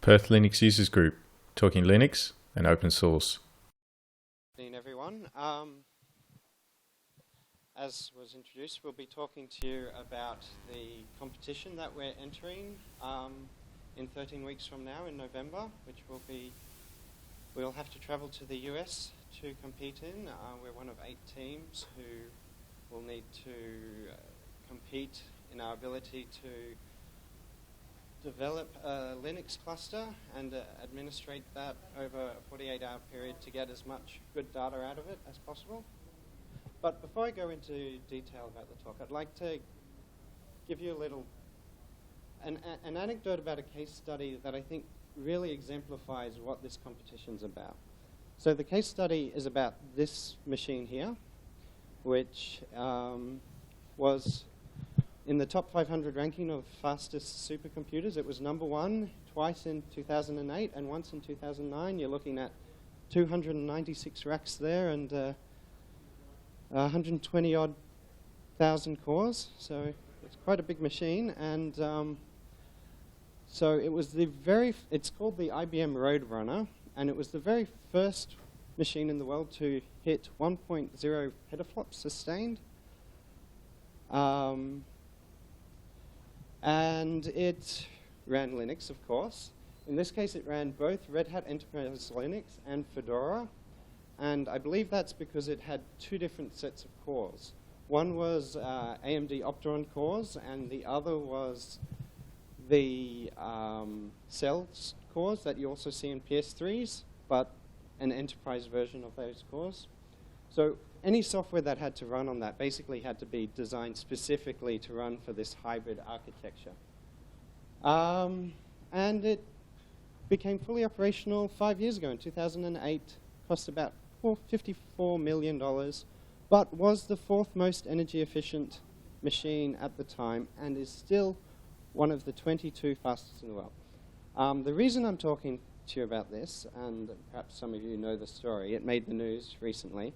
Perth Linux Users Group, talking Linux and open source. Good evening, everyone. As was introduced, we'll be talking to you about the competition that we're entering in 13 weeks from now in November, which we'll have to travel to the US to compete in. We're one of 8 teams who will need to compete in our ability to develop a Linux cluster and administrate that over a 48-hour period to get as much good data out of it as possible. But before I go into detail about the talk, I'd like to give you an anecdote about a case study that I think really exemplifies what this competition's about. So the case study is about this machine here, which was in the top 500 ranking of fastest supercomputers. It was #1 twice in 2008 and once in 2009. You're looking at 296 racks there and 120-odd thousand cores. So it's quite a big machine. And so it was it's called the IBM Roadrunner, and it was the very first machine in the world to hit 1.0 petaflops sustained. And it ran Linux, of course. In this case, it ran both Red Hat Enterprise Linux and Fedora. And I believe that's because it had 2 different sets of cores. One was AMD Opteron cores, and the other was the Cells cores that you also see in PS3s, but an enterprise version of those cores. So any software that had to run on that basically had to be designed specifically to run for this hybrid architecture. And it became fully operational 5 years ago in 2008, cost about $54 million, but was the 4th most energy efficient machine at the time and is still one of the 22 fastest in the world. The reason I'm talking to you about this, and perhaps some of you know the story, it made the news recently,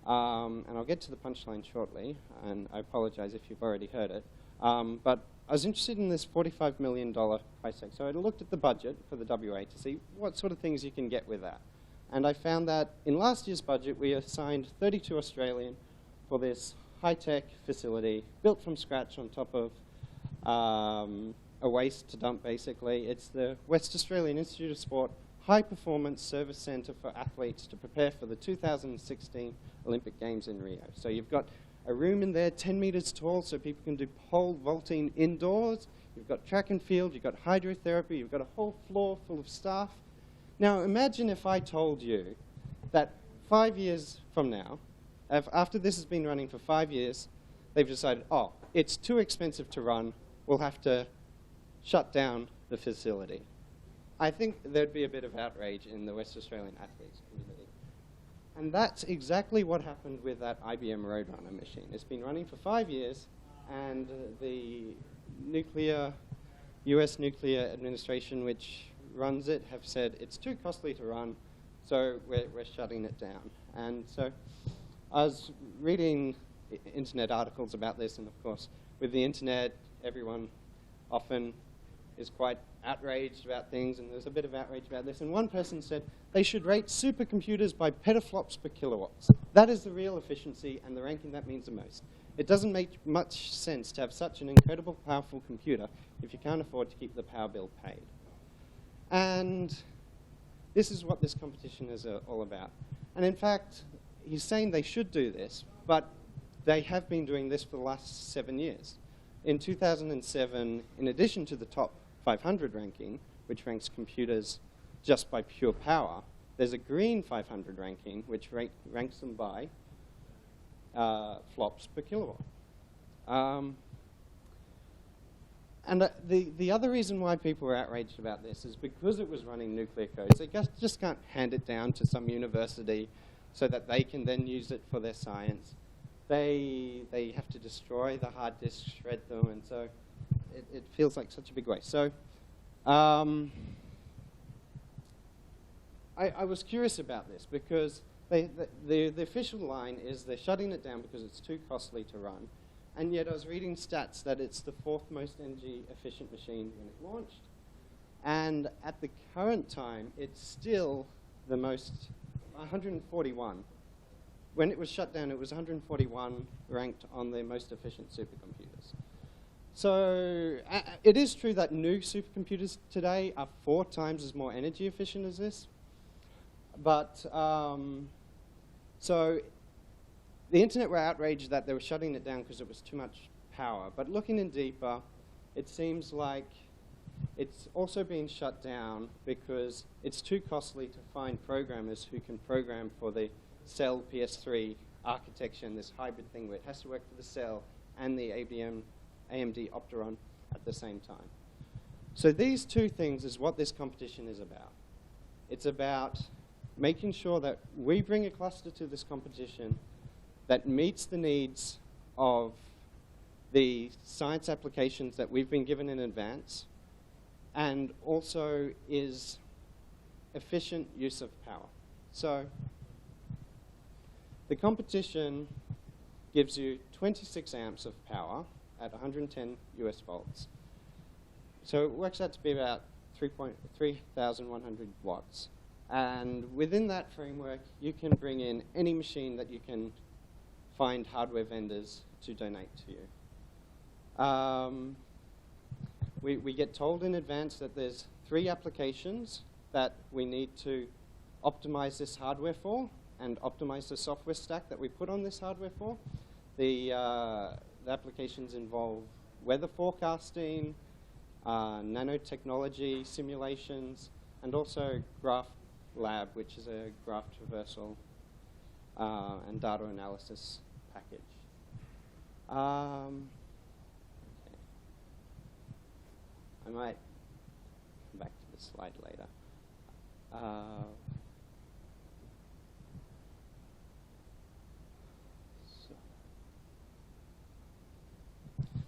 and I'll get to the punchline shortly, and I apologize if you've already heard it. But I was interested in this $45 million price tag. So I looked at the budget for the WA to see what sort of things you can get with that. And I found that in last year's budget, we assigned 32 Australian for this high-tech facility built from scratch on top of a waste dump, basically. It's the West Australian Institute of Sport High-Performance Service Centre for athletes to prepare for the 2016 Olympic Games in Rio. So you've got a room in there 10 meters tall so people can do pole vaulting indoors. You've got track and field, you've got hydrotherapy, you've got a whole floor full of staff. Now imagine if I told you that 5 years from now, after this has been running for 5 years, they've decided, oh, it's too expensive to run, we'll have to shut down the facility. I think there'd be a bit of outrage in the West Australian athletes community. And that's exactly what happened with that IBM Roadrunner machine. It's been running for 5 years, and the US Nuclear Administration, which runs it, have said it's too costly to run, so we're shutting it down. And so I was reading internet articles about this, and of course, with the internet, everyone often is quite outraged about things, and there's a bit of outrage about this. And one person said they should rate supercomputers by petaflops per kilowatts. That is the real efficiency and the ranking that means the most. It doesn't make much sense to have such an incredible powerful computer if you can't afford to keep the power bill paid. And this is what this competition is all about. And in fact, he's saying they should do this, but they have been doing this for the last 7 years. In 2007, in addition to the top 500 ranking, which ranks computers just by pure power, there's a green 500 ranking, which ranks them by flops per kilowatt. And the other reason why people were outraged about this is because it was running nuclear codes. They just can't hand it down to some university so that they can then use it for their science. They have to destroy the hard disks, shred them, and so it feels like such a big waste. So I was curious about this because the official line is they're shutting it down because it's too costly to run. And yet I was reading stats that it's the 4th most energy efficient machine when it launched. And at the current time, it's still the most 141. When it was shut down, it was 141 ranked on the most efficient supercomputers. So it is true that new supercomputers today are 4 times as more energy efficient as this. But so the internet were outraged that they were shutting it down because it was too much power. But looking in deeper, it seems like it's also being shut down because it's too costly to find programmers who can program for the cell PS3 architecture and this hybrid thing where it has to work for the cell and the AMD Opteron at the same time. So these two things is what this competition is about. It's about making sure that we bring a cluster to this competition that meets the needs of the science applications that we've been given in advance and also is efficient use of power. So the competition gives you 26 amps of power at 110 US volts. So it works out to be about 3,100 watts. And within that framework, you can bring in any machine that you can find hardware vendors to donate to you. We get told in advance that there's 3 applications that we need to optimize this hardware for and optimize the software stack that we put on this hardware for. The applications involve weather forecasting, nanotechnology simulations, and also GraphLab, which is a graph traversal and data analysis package. Okay. I might come back to this slide later.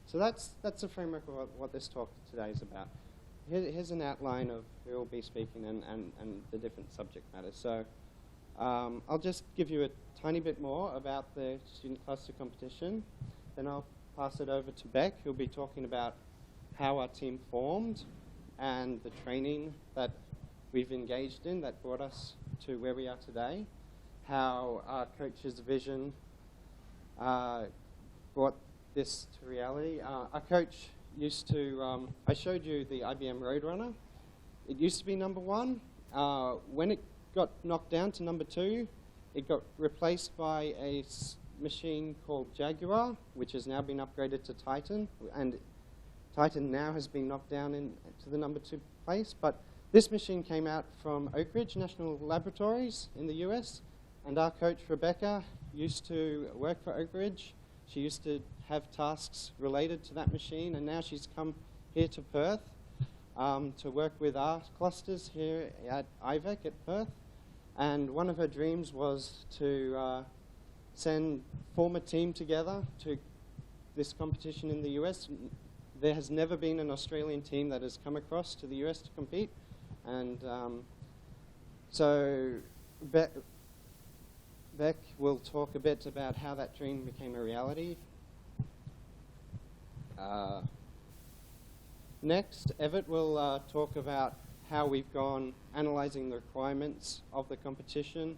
So that's the framework of what this talk today is about. Here's an outline of who will be speaking and the different subject matters. So I'll just give you a tiny bit more about the student cluster competition. Then I'll pass it over to Beck, who'll be talking about how our team formed and the training that we've engaged in that brought us to where we are today, how our coach's vision brought this to reality. Our coach used to, I showed you the IBM Roadrunner. It used to be #1. When it got knocked down to #2, it got replaced by a machine called Jaguar, which has now been upgraded to Titan, and Titan now has been knocked down to the #2 place. But this machine came out from Oak Ridge National Laboratories in the US, and our coach, Rebecca, used to work for Oak Ridge. She used to have tasks related to that machine, and now she's come here to Perth to work with our clusters here at iVEC at Perth. And one of her dreams was to form a team together to this competition in the US. There has never been an Australian team that has come across to the US to compete. And so Beck will talk a bit about how that dream became a reality. Next, Everett will talk about how we've gone analyzing the requirements of the competition,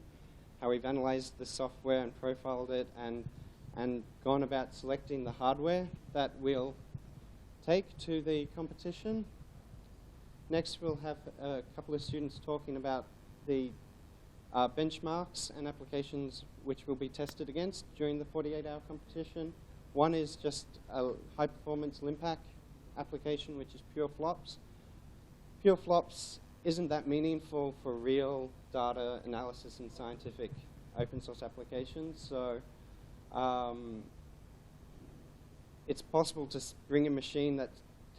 how we've analyzed the software and profiled it, and gone about selecting the hardware that we'll take to the competition. Next, we'll have a couple of students talking about the benchmarks and applications which will be tested against during the 48-hour competition. One is just a high-performance Linpack application, which is pure flops. Pure flops isn't that meaningful for real data analysis in scientific open source applications. So it's possible to bring a machine that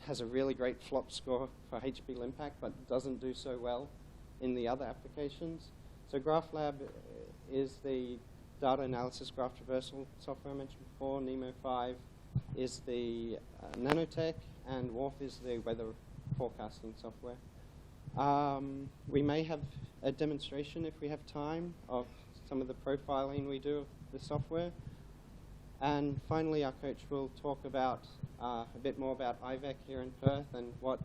has a really great flop score for HP Linpack, but doesn't do so well in the other applications. So GraphLab is the data analysis graph traversal software I mentioned before. Nemo 5 is the nanotech, and Worf is the weather forecasting software. We may have a demonstration, if we have time, of some of the profiling we do of the software. And finally, our coach will talk about a bit more about iVEC here in Perth and what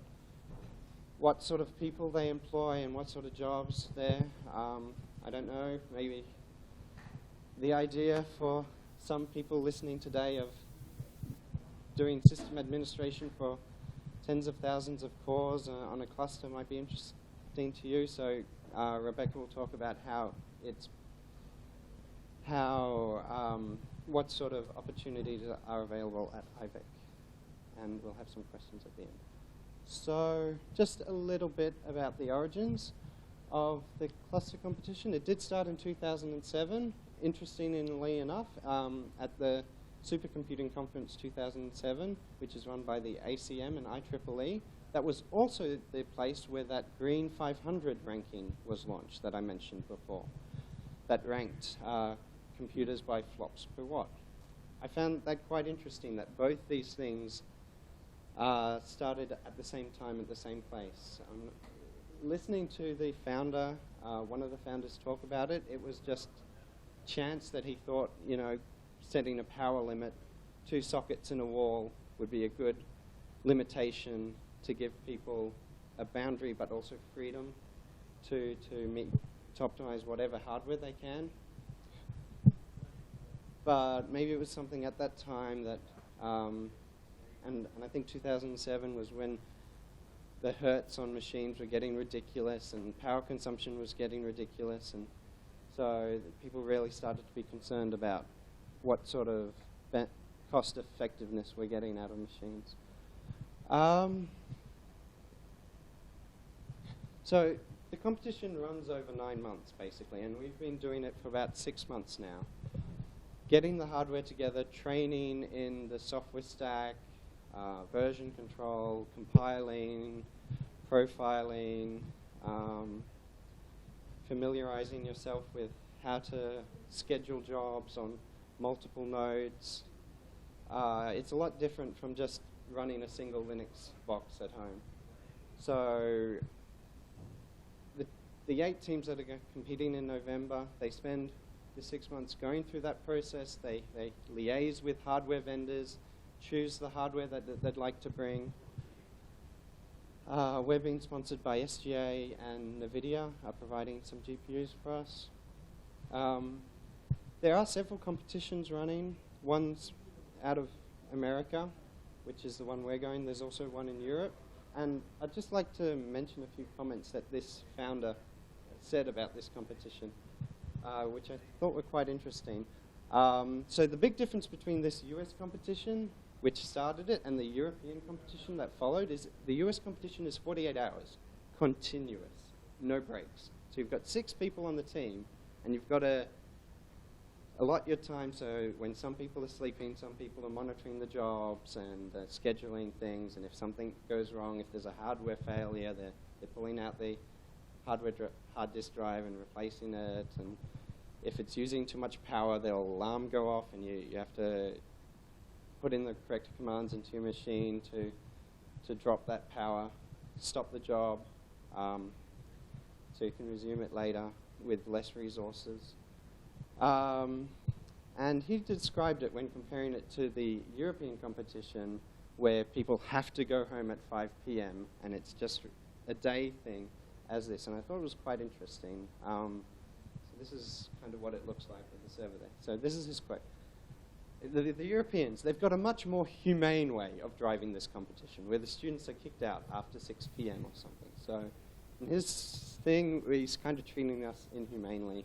what sort of people they employ and what sort of jobs there. I don't know, maybe the idea for some people listening today of doing system administration for tens of thousands of cores on a cluster might be interesting to you. So Rebecca will talk about what sort of opportunities are available at iVEC, and we'll have some questions at the end. So just a little bit about the origins of the cluster competition. It did start in 2007, interestingly enough, at the Supercomputing Conference 2007, which is run by the ACM and IEEE. That was also the place where that Green 500 ranking was launched that I mentioned before, that ranked computers by flops per watt. I found that quite interesting, that both these things started at the same time at the same place. Listening to the founder, one of the founders talk about it, it was just chance that he thought, you know, setting a power limit, 2 sockets in a wall would be a good limitation to give people a boundary but also freedom to optimize whatever hardware they can. But maybe it was something at that time that, and I think 2007 was when the hertz on machines were getting ridiculous and power consumption was getting ridiculous, and so people really started to be concerned about what sort of cost effectiveness we're getting out of machines. So the competition runs over 9 months basically, and we've been doing it for about 6 months now. Getting the hardware together, training in the software stack, version control, compiling, profiling, familiarizing yourself with how to schedule jobs on multiple nodes. It's a lot different from just running a single Linux box at home. So the 8 teams that are competing in November, they spend the 6 months going through that process. They liaise with hardware vendors, choose the hardware that they'd like to bring. We're being sponsored by SGA, and NVIDIA are providing some GPUs for us. There are several competitions running. One's out of America, which is the one we're going. There's also one in Europe. And I'd just like to mention a few comments that this founder said about this competition, which I thought were quite interesting. So the big difference between this US competition, which started it, and the European competition that followed is the US competition is 48 hours, continuous, no breaks. So you've got 6 people on the team, and you've got to allot your time, so when some people are sleeping, some people are monitoring the jobs and scheduling things, and if something goes wrong, if there's a hardware failure, they're pulling out the hard disk drive and replacing it, and if it's using too much power, the alarm go off, and you have to put in the correct commands into your machine to drop that power, stop the job, so you can resume it later with less resources. And he described it when comparing it to the European competition, where people have to go home at 5 p.m. and it's just a day thing as this. And I thought it was quite interesting. So this is kind of what it looks like with the server there. So this is his quote. The Europeans, they've got a much more humane way of driving this competition, where the students are kicked out after 6 p.m. or something. So in his thing, he's kind of treating us inhumanely.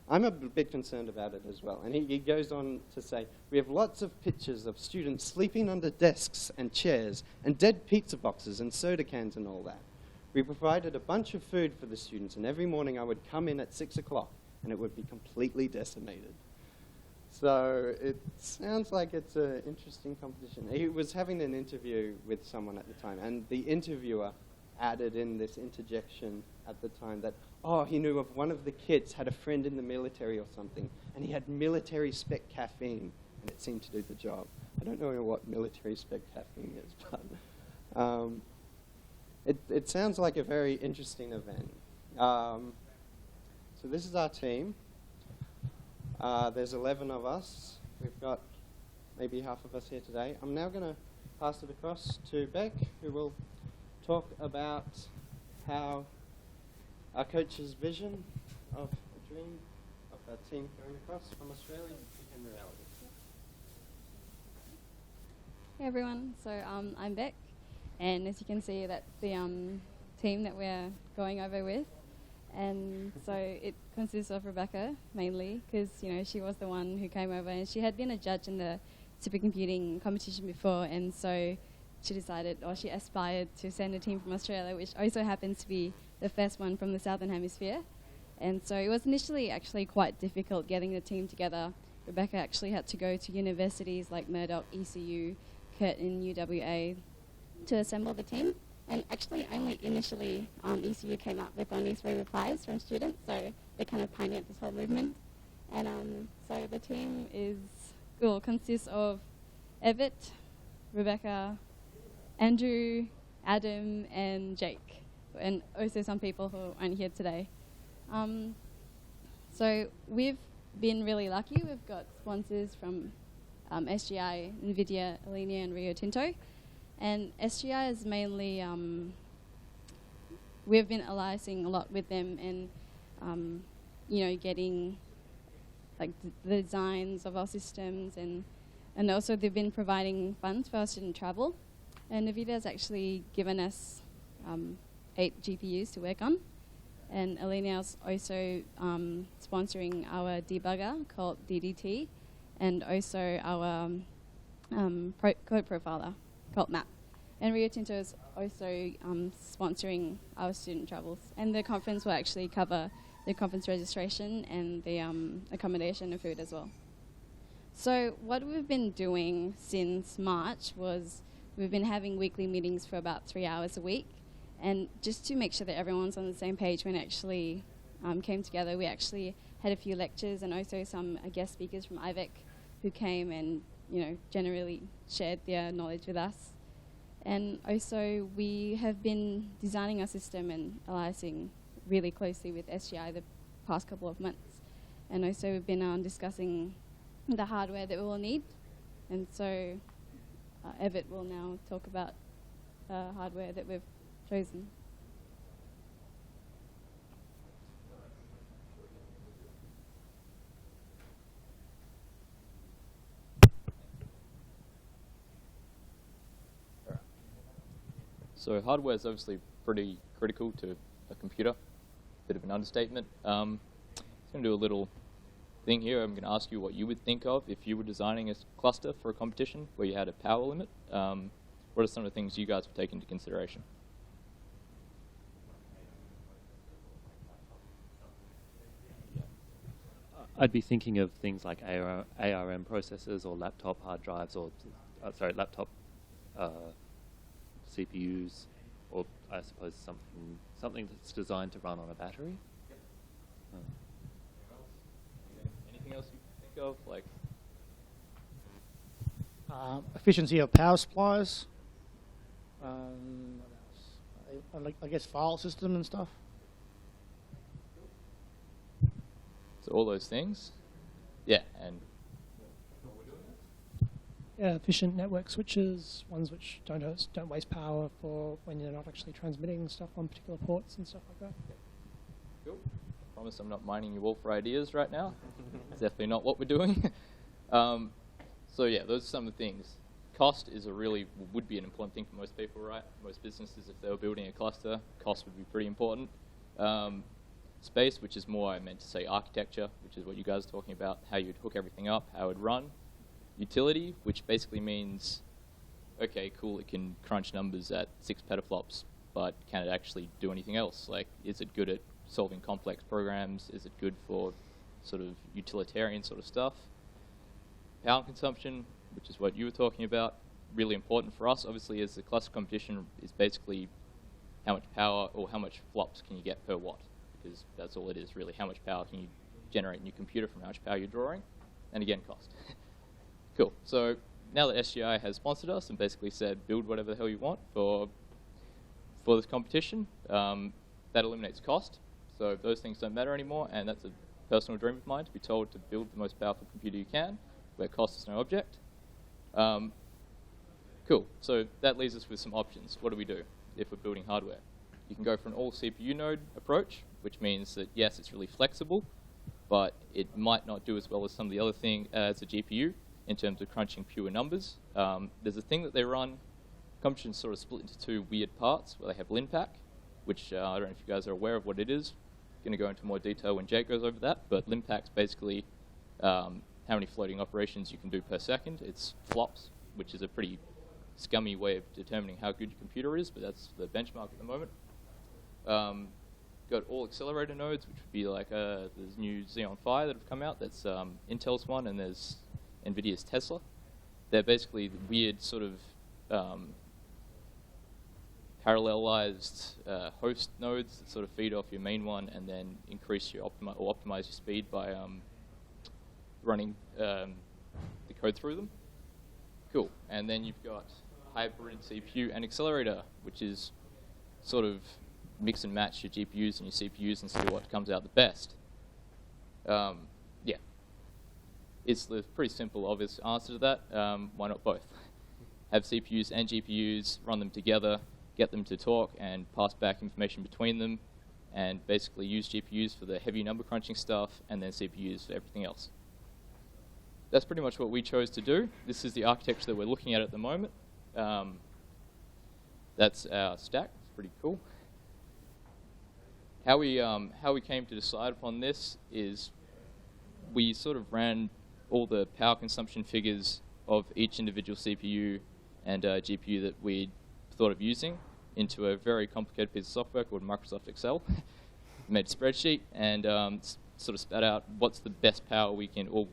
I'm a bit concerned about it as well. And he goes on to say, we have lots of pictures of students sleeping under desks and chairs and dead pizza boxes and soda cans and all that. We provided a bunch of food for the students, and every morning I would come in at 6 o'clock and it would be completely decimated. So it sounds like it's an interesting competition. He was having an interview with someone at the time, and the interviewer added in this interjection at the time that, oh, he knew of one of the kids had a friend in the military or something, and he had military spec caffeine, and it seemed to do the job. I don't know what military spec caffeine is, but it sounds like a very interesting event. So this is our team. There's 11 of us. We've got maybe half of us here today. I'm now going to pass it across to Beck, who will talk about how our coach's vision of a dream of a team going across from Australia became reality. Hey everyone, so I'm Beck, and as you can see that's the team that we're going over with, and so it consists of Rebecca mainly, because she was the one who came over and she had been a judge in the supercomputing competition before, and so she decided, or she aspired to send a team from Australia, which also happens to be the first one from the Southern Hemisphere. And so it was initially actually quite difficult getting the team together. Rebecca actually had to go to universities like Murdoch, ECU, Curtin, UWA to assemble the team. And actually only initially ECU came up with only 3 replies from students, so they kind of pioneered this whole movement. And so the team consists of Evet, Rebecca, Andrew, Adam, and Jake, and also some people who aren't here today. So we've been really lucky. We've got sponsors from SGI, NVIDIA, Alenia, and Rio Tinto. And SGI is mainly, we've been allying a lot with them and, getting like the designs of our systems, and also they've been providing funds for our student travel. And NVIDIA has actually given us 8 GPUs to work on. And Alenia is also sponsoring our debugger called DDT, and also our code profiler called MAP. And Rio Tinto is also sponsoring our student travels. And the conference will actually cover the conference registration and the accommodation and food as well. So what we've been doing since March was we've been having weekly meetings for about 3 hours a week. And just to make sure that everyone's on the same page when it actually came together, we actually had a few lectures and also some guest speakers from iVEC who came and generally shared their knowledge with us. And also we have been designing our system and allying really closely with SGI the past couple of months. And also we've been discussing the hardware that we will need. And so Evet will now talk about hardware that we've chosen. So hardware is obviously pretty critical to a computer. Bit of an understatement. I'm going to do a little thing here. I'm going to ask you what you would think of if you were designing a cluster for a competition where you had a power limit. What are some of the things you guys would take into consideration? I'd be thinking of things like ARM processors or laptop hard drives, or laptop CPUs, or I suppose something that's designed to run on a battery. Anything else you can think of, like? Efficiency of power supplies. What else? I guess file system and stuff. So all those things, yeah, and yeah, efficient network switches, ones which don't waste power for when you're not actually transmitting stuff on particular ports and stuff like that. cool. I promise I'm not mining you all for ideas right now. It's definitely not what we're doing. So yeah, those are some of the things. Cost is would be an important thing for most people, right? Most businesses, if they were building a cluster, cost would be pretty important. Space, which is more, I meant to say architecture, which is what you guys are talking about, how you'd hook everything up, how it would run. Utility, which basically means, okay, cool, it can crunch numbers at 6 petaflops, but can it actually do anything else? Like, is it good at solving complex programs? Is it good for sort of utilitarian sort of stuff? Power consumption, which is what you were talking about, really important for us. Obviously, as the cluster competition is basically how much power or how much flops can you get per watt, because that's all it is really. How much power can you generate in your computer from how much power you're drawing? And again, cost. Cool. So now that SGI has sponsored us and basically said build whatever the hell you want for this competition, that eliminates cost. So those things don't matter anymore, and that's a personal dream of mine, to be told to build the most powerful computer you can, where cost is no object. Cool. So that leaves us with some options. What do we do? if we're building hardware. You can go for an all CPU node approach, which means that yes, it's really flexible, but it might not do as well as some of the other things as a GPU in terms of crunching pure numbers. There's a thing that they run. Computation sort of split into two weird parts where they have Linpack, which I don't know if you guys are aware of what it is. I'm going to go into more detail when Jake goes over that, but Linpack's basically how many floating operations you can do per second. It's flops, which is a pretty scummy way of determining how good your computer is, but that's the benchmark at the moment. Got all accelerator nodes, which would be like there's new Xeon Phi that have come out. That's Intel's one, and there's NVIDIA's Tesla. They're basically the weird sort of parallelized host nodes that sort of feed off your main one and then increase your optimize your speed by running the code through them. Cool. And then you've got hybrid CPU and accelerator, which is sort of mix and match your GPUs and your CPUs and see what comes out the best. Yeah. It's the pretty simple, obvious answer to that. Why not both? Have CPUs and GPUs, run them together, get them to talk and pass back information between them, and basically use GPUs for the heavy number crunching stuff and then CPUs for everything else. That's pretty much what we chose to do. This is the architecture that we're looking at the moment. That's our stack. It's pretty cool. How we came to decide upon this is we sort of ran all the power consumption figures of each individual CPU and GPU that we thought of using into a very complicated piece of software called Microsoft Excel. Made a spreadsheet and sort of spat out what's the best power we can, or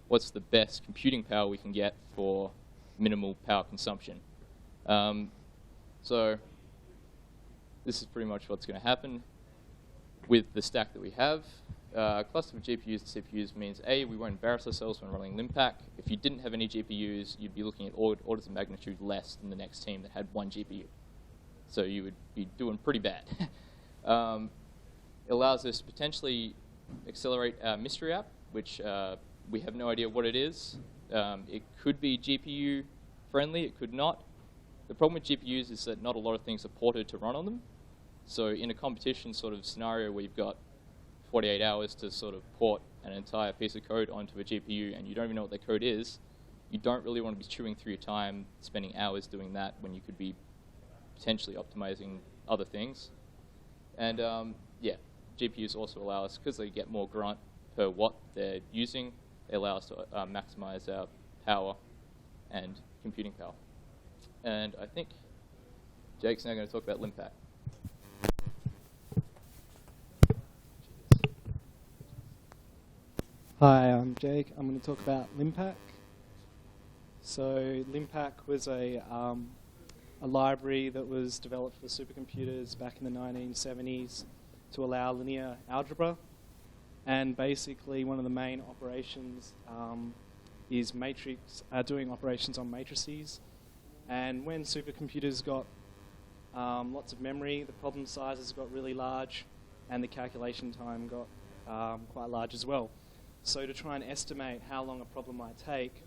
what's the best computing power we can get for minimal power consumption. So this is pretty much what's going to happen with the stack that we have. Cluster of GPUs and CPUs means A, we won't embarrass ourselves when running Linpack. If you didn't have any GPUs, you'd be looking at orders of magnitude less than the next team that had one GPU. So you would be doing pretty bad. It allows us to potentially accelerate our mystery app, which we have no idea what it is. It could be GPU friendly, it could not. The problem with GPUs is that not a lot of things are ported to run on them. So in a competition sort of scenario where you've got 48 hours to sort of port an entire piece of code onto a GPU and you don't even know what that code is, you don't really want to be chewing through your time, spending hours doing that when you could be potentially optimizing other things. And yeah, GPUs also allow us, because they get more grunt per watt they're using, they allow us to maximize our power and computing power. And I think Jake's now going to talk about Linpack. Hi, I'm Jake. I'm going to talk about Linpack. So Linpack was a library that was developed for supercomputers back in the 1970s to allow linear algebra. And basically one of the main operations is doing operations on matrices. And when supercomputers got lots of memory, the problem sizes got really large and the calculation time got quite large as well. So to try and estimate how long a problem might take,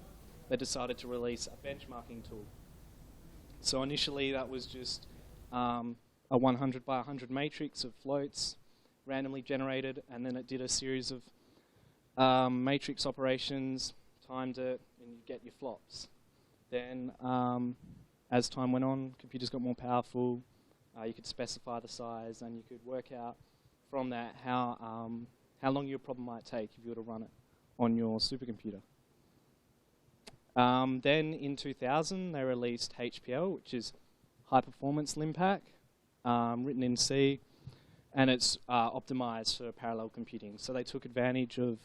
they decided to release a benchmarking tool. So initially that was just a 100 by 100 matrix of floats, randomly generated, and then it did a series of matrix operations, timed it, and you get your flops. Then as time went on, computers got more powerful, you could specify the size, and you could work out from that how long your problem might take if you were to run it on your supercomputer. Then in 2000, they released HPL, which is High Performance Linpack, written in C, and it's optimized for parallel computing. So they took advantage of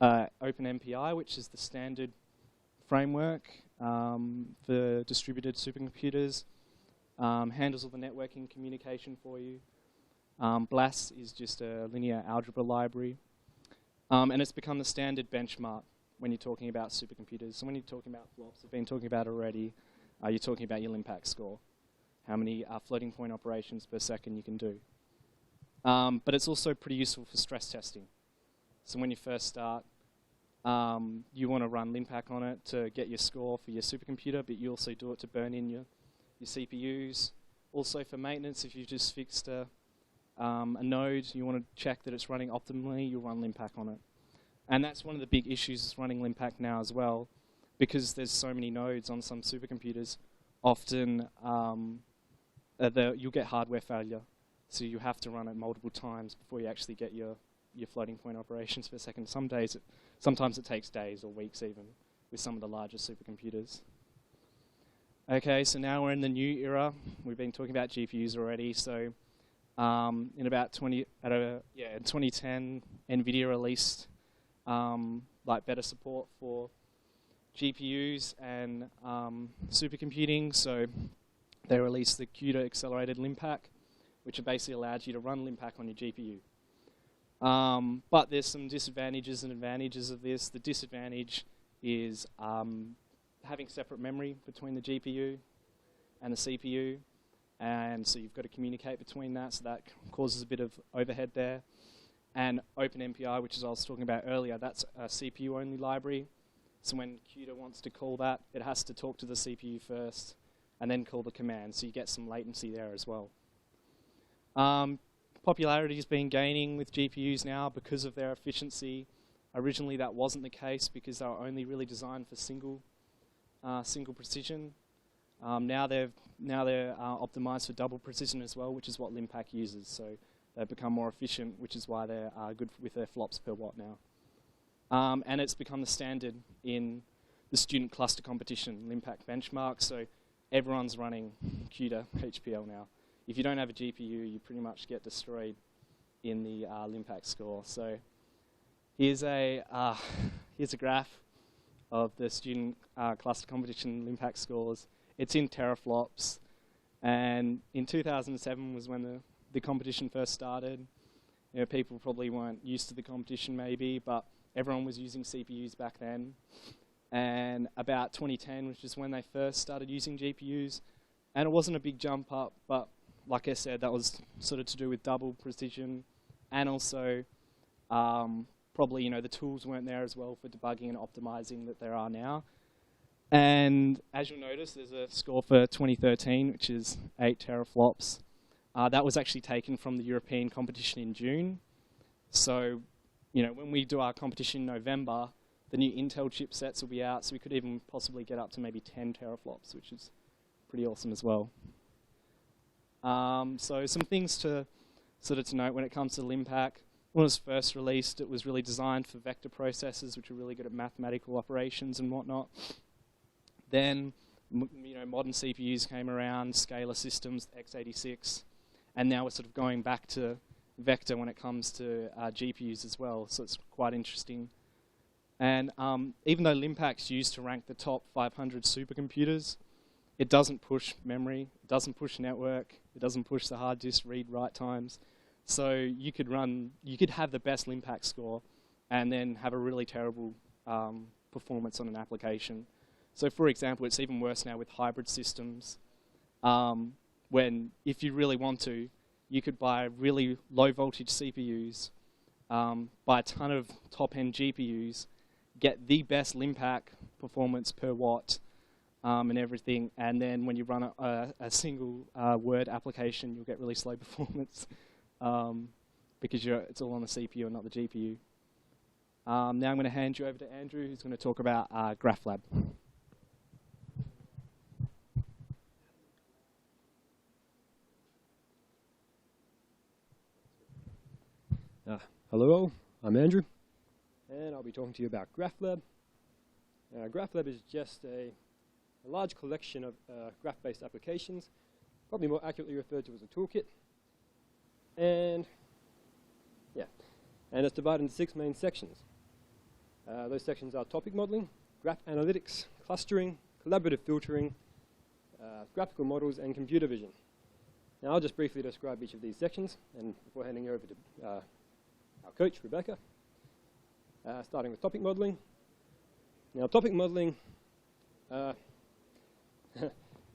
OpenMPI, which is the standard framework for distributed supercomputers, handles all the networking communication for you. BLAS is just a linear algebra library. And it's become the standard benchmark when you're talking about supercomputers. So when you're talking about flops, I've been talking about already, you're talking about your Linpack score, how many floating point operations per second you can do. But it's also pretty useful for stress testing. So when you first start, you want to run Linpack on it to get your score for your supercomputer, but you also do it to burn in your CPUs, Also for maintenance, if you've just fixed a node, you want to check that it's running optimally, you'll run Linpack on it. And that's one of the big issues is running Linpack now as well, because there's so many nodes on some supercomputers. Often you'll get hardware failure, so you have to run it multiple times before you actually get your floating point operations per second. Sometimes it takes days or weeks even with some of the larger supercomputers. Okay, so now we're in the new era. We've been talking about GPUs already. So in 2010, NVIDIA released like better support for GPUs and supercomputing. So they released the CUDA accelerated Linpack, which basically allows you to run Linpack on your GPU. But there's some disadvantages and advantages of this. The disadvantage is having separate memory between the GPU and the CPU, and so you've got to communicate between that, so that causes a bit of overhead there. And OpenMPI, which is I was talking about earlier, that's a CPU-only library. So when CUDA wants to call that, it has to talk to the CPU first and then call the command, so you get some latency there as well. Popularity has been gaining with GPUs now because of their efficiency. Originally that wasn't the case because they were only really designed for single precision. Now they're optimized for double precision as well, which is what Linpack uses. So they've become more efficient, which is why they're good with their flops per watt now. And it's become the standard in the student cluster competition, Linpack benchmark. So everyone's running CUDA HPL now. If you don't have a GPU, you pretty much get destroyed in the Linpack score. So here's a graph of the student cluster competition Linpack scores. It's in teraflops, and in 2007 was when the competition first started. You know, people probably weren't used to the competition maybe, but everyone was using CPUs back then. And about 2010, which is when they first started using GPUs, and it wasn't a big jump up, but like I said, that was sort of to do with double precision, and also probably, you know, the tools weren't there as well for debugging and optimizing that there are now. And as you'll notice, there's a score for 2013, which is 8 teraflops. That was actually taken from the European competition in June. So, you know, when we do our competition in November, the new Intel chipsets will be out, so we could even possibly get up to maybe 10 teraflops, which is pretty awesome as well. So some things to note when it comes to Linpack. When it was first released, it was really designed for vector processors, which are really good at mathematical operations and whatnot. Then, you know, modern CPUs came around, scalar systems, x86, and now we're sort of going back to vector when it comes to GPUs as well. So it's quite interesting. And even though Linpack's used to rank the top 500 supercomputers, it doesn't push memory, it doesn't push network, it doesn't push the hard disk read-write times. So you could have the best Linpack score and then have a really terrible performance on an application. So for example, it's even worse now with hybrid systems. When, if you really want to, you could buy really low voltage CPUs, buy a ton of top-end GPUs, get the best Linpack performance per watt, and everything, and then when you run a single word application, you'll get really slow performance because it's all on the CPU and not the GPU. Now I'm going to hand you over to Andrew, who's going to talk about GraphLab. Hello all, I'm Andrew, and I'll be talking to you about GraphLab. GraphLab is just a large collection of graph-based applications, probably more accurately referred to as a toolkit. And yeah, and it's divided into 6 main sections. Those sections are topic modeling, graph analytics, clustering, collaborative filtering, graphical models, and computer vision. Now I'll just briefly describe each of these sections, and before handing over to our coach, Rebecca, starting with topic modeling. Now topic modeling, it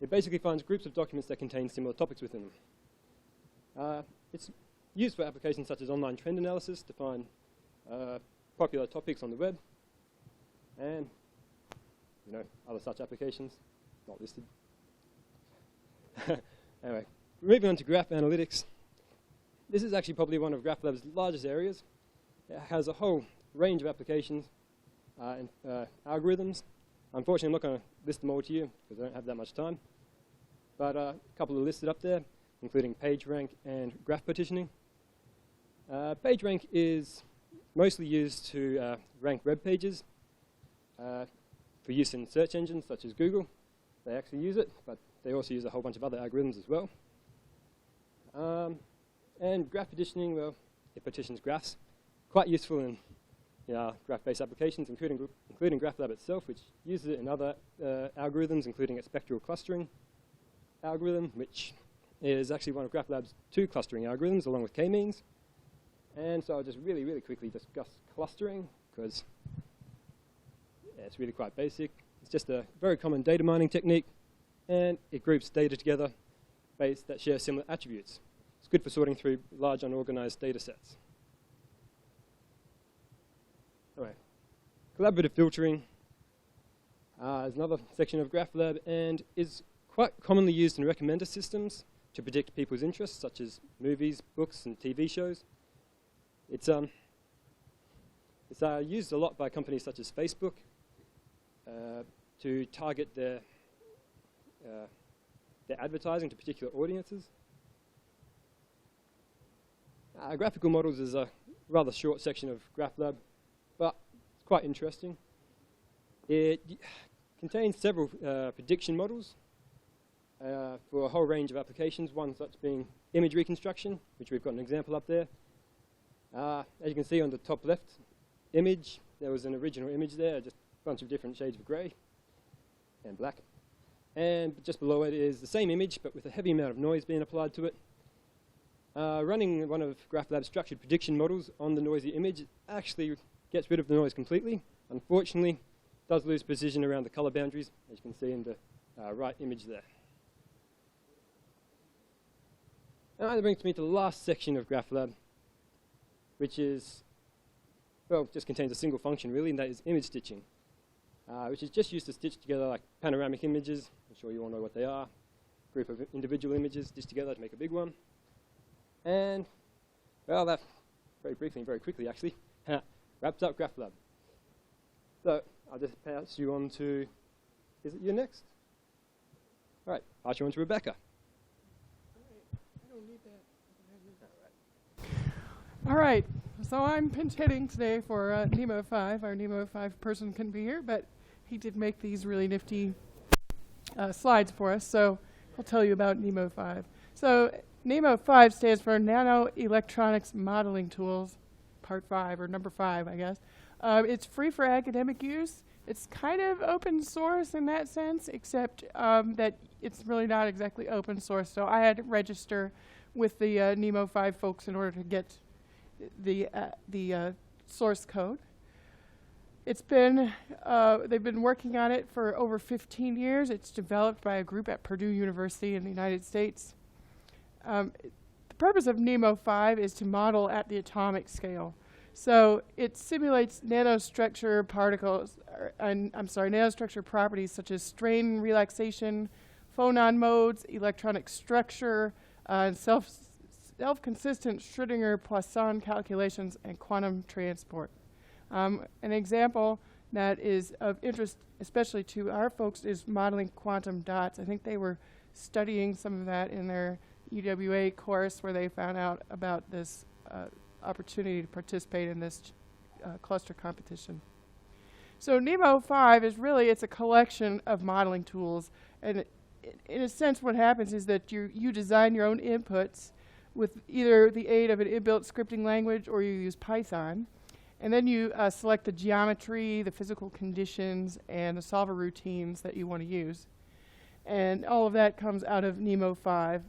basically finds groups of documents that contain similar topics within them. It's used for applications such as online trend analysis to find popular topics on the web, and other such applications not listed. Anyway, moving on to graph analytics. This is actually probably one of GraphLab's largest areas. It has a whole range of applications and algorithms. Unfortunately, I'm not going to list them all to you because I don't have that much time. But a couple are listed up there, including PageRank and graph partitioning. PageRank is mostly used to rank web pages for use in search engines such as Google. They actually use it, but they also use a whole bunch of other algorithms as well. And graph partitioning, well, it partitions graphs. Quite useful in graph-based applications, including GraphLab itself, which uses it in other algorithms, including a spectral clustering algorithm, which is actually one of GraphLab's 2 clustering algorithms, along with k-means. And so I'll just really, really quickly discuss clustering, because it's really quite basic. It's just a very common data mining technique, and it groups data together that share similar attributes. It's good for sorting through large unorganized data sets. Anyway, collaborative filtering is another section of GraphLab and is quite commonly used in recommender systems to predict people's interests, such as movies, books, and TV shows. It's used a lot by companies such as Facebook to target their advertising to particular audiences. Graphical Models is a rather short section of GraphLab, but it's quite interesting. It contains several prediction models for a whole range of applications, one such being image reconstruction, which we've got an example up there. As you can see on the top left image, there was an original image there, just a bunch of different shades of grey and black. And just below it is the same image, but with a heavy amount of noise being applied to it. Running one of GraphLab's structured prediction models on the noisy image actually gets rid of the noise completely. Unfortunately, it does lose precision around the color boundaries, as you can see in the right image there. Now that brings me to the last section of GraphLab, which is, well, just contains a single function really, and that is image stitching, which is just used to stitch together like panoramic images. I'm sure you all know what they are. A group of individual images stitched together to make a big one. And, well, that very briefly and very quickly actually wraps up GraphLab. So I'll just pass you on to, is it you next? All right, pass you on to Rebecca. All right, so I'm pinch hitting today for Nemo 5. Our Nemo 5 person couldn't be here, but he did make these really nifty slides for us, so I'll tell you about Nemo 5. So Nemo 5 stands for Nano Electronics Modeling Tools, Part 5, or Number 5, I guess. It's free for academic use. It's kind of open source in that sense, except that it's really not exactly open source. So I had to register with the Nemo 5 folks in order to get the source code. It's been, they've been working on it for over 15 years. It's developed by a group at Purdue University in the United States. The purpose of Nemo 5 is to model at the atomic scale. So it simulates nanostructure particles, nanostructure properties such as strain relaxation, phonon modes, electronic structure, and self-consistent Schrödinger-Poisson calculations, and quantum transport. An example that is of interest, especially to our folks, is modeling quantum dots. I think they were studying some of that in their UWA course, where they found out about this opportunity to participate in this cluster competition. So Nemo 5 is really, it's a collection of modeling tools, and in a sense what happens is that you design your own inputs with either the aid of an inbuilt scripting language or you use Python, and then you select the geometry, the physical conditions, and the solver routines that you want to use. And all of that comes out of Nemo 5.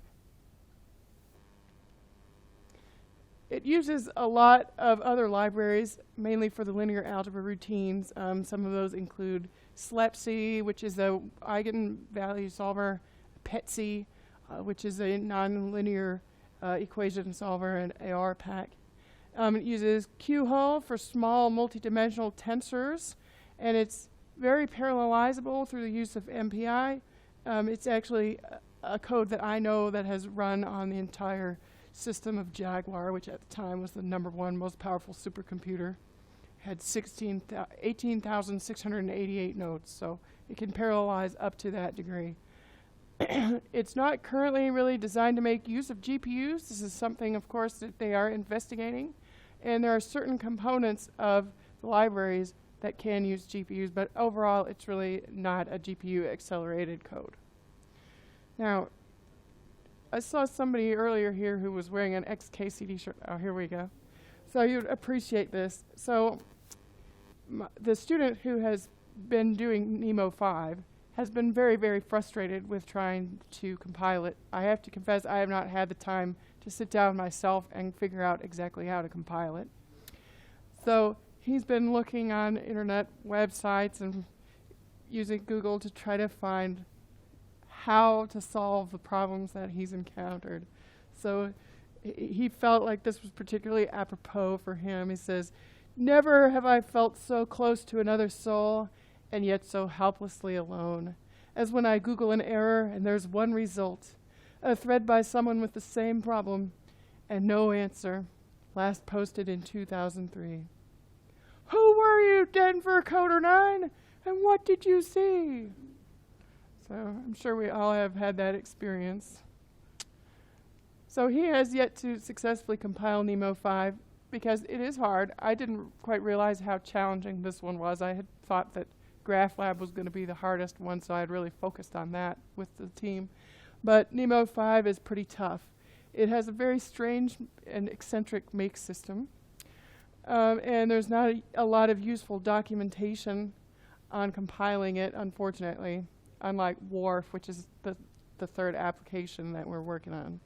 It uses a lot of other libraries, mainly for the linear algebra routines. Some of those include SLEPC, which is a eigenvalue solver, PETSI, which is a nonlinear equation solver, and ARPAC. It uses QHull for small multidimensional tensors, and it's very parallelizable through the use of MPI. It's actually a code that I know that has run on the entire system of Jaguar, which at the time was the #1 most powerful supercomputer. Had 18,688 nodes, so it can parallelize up to that degree. It's not currently really designed to make use of GPUs. This is something, of course, that they are investigating. And there are certain components of the libraries that can use GPUs, but overall, it's really not a GPU-accelerated code. Now, I saw somebody earlier here who was wearing an XKCD shirt. Oh, here we go. So you'd appreciate this. So the student who has been doing Nemo 5 has been very, very frustrated with trying to compile it. I have to confess, I have not had the time to sit down myself and figure out exactly how to compile it. So he's been looking on internet websites and using Google to try to find how to solve the problems that he's encountered. So he felt like this was particularly apropos for him. He says, "Never have I felt so close to another soul and yet so helplessly alone, as when I Google an error and there's one result, a thread by someone with the same problem and no answer, last posted in 2003. Who were you, Denver Coder 9, and what did you see?" So I'm sure we all have had that experience. So he has yet to successfully compile Nemo 5 because it is hard. I didn't quite realize how challenging this one was. I had thought that GraphLab was going to be the hardest one, so I had really focused on that with the team. But Nemo 5 is pretty tough. It has a very strange and eccentric make system. And there's not a lot of useful documentation on compiling it, unfortunately, unlike Worf, which is the third application that we're working on.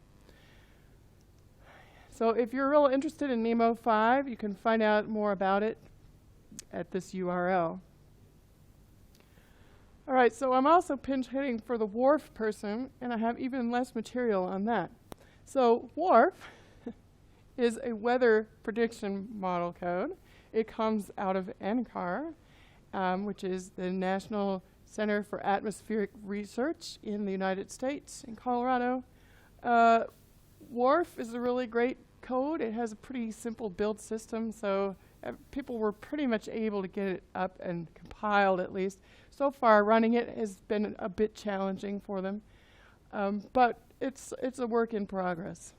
So if you're real interested in Nemo 5, you can find out more about it at this URL. All right, so I'm also pinch hitting for the Worf person, and I have even less material on that. So Worf is a weather prediction model code. It comes out of NCAR, which is the National Center for Atmospheric Research in the United States, in Colorado. Worf is a really great code. It has a pretty simple build system, so people were pretty much able to get it up and compiled at least. So far, running it has been a bit challenging for them, but it's a work in progress.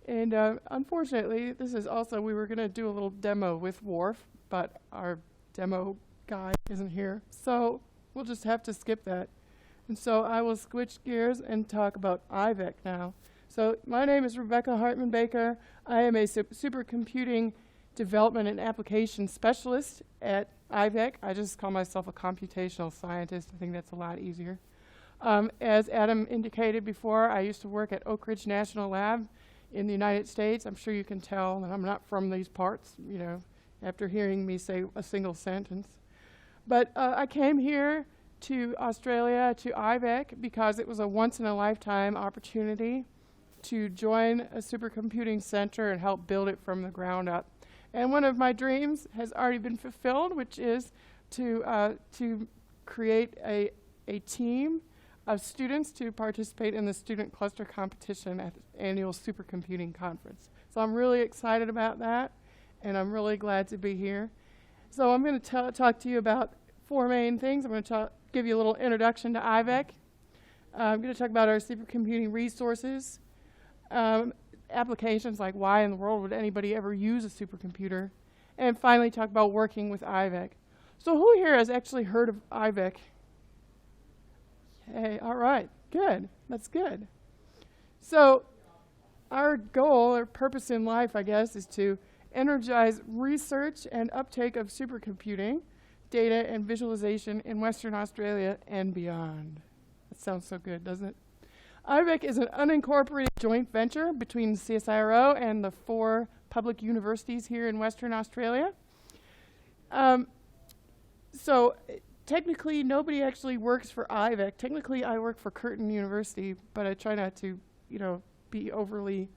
And unfortunately, this is also, we were going to do a little demo with Worf, but our demo guy isn't here, so we'll just have to skip that. And so I will switch gears and talk about iVEC now. So my name is Rebecca Hartman-Baker. I am a supercomputing development and application specialist at iVEC. I just call myself a computational scientist. I think that's a lot easier. As Adam indicated before, I used to work at Oak Ridge National Lab in the United States. I'm sure you can tell that I'm not from these parts, you know, after hearing me say a single sentence. But I came here to Australia, to iVEC, because it was a once-in-a-lifetime opportunity to join a supercomputing center and help build it from the ground up. And one of my dreams has already been fulfilled, which is to create a team of students to participate in the student cluster competition at the annual supercomputing conference. So I'm really excited about that, and I'm really glad to be here. So I'm going to talk to you about four main things. I'm going to give you a little introduction to iVEC. I'm going to talk about our supercomputing resources, applications like why in the world would anybody ever use a supercomputer, and finally talk about working with iVEC. So who here has actually heard of iVEC? Hey, all right, good. That's good. So our goal or purpose in life, I guess, is to energize research and uptake of supercomputing, data and visualization in Western Australia and beyond. That sounds so good, doesn't it? iVEC is an unincorporated joint venture between CSIRO and the 4 public universities here in Western Australia. So technically, nobody actually works for iVEC. Technically, I work for Curtin University, but I try not to, be overly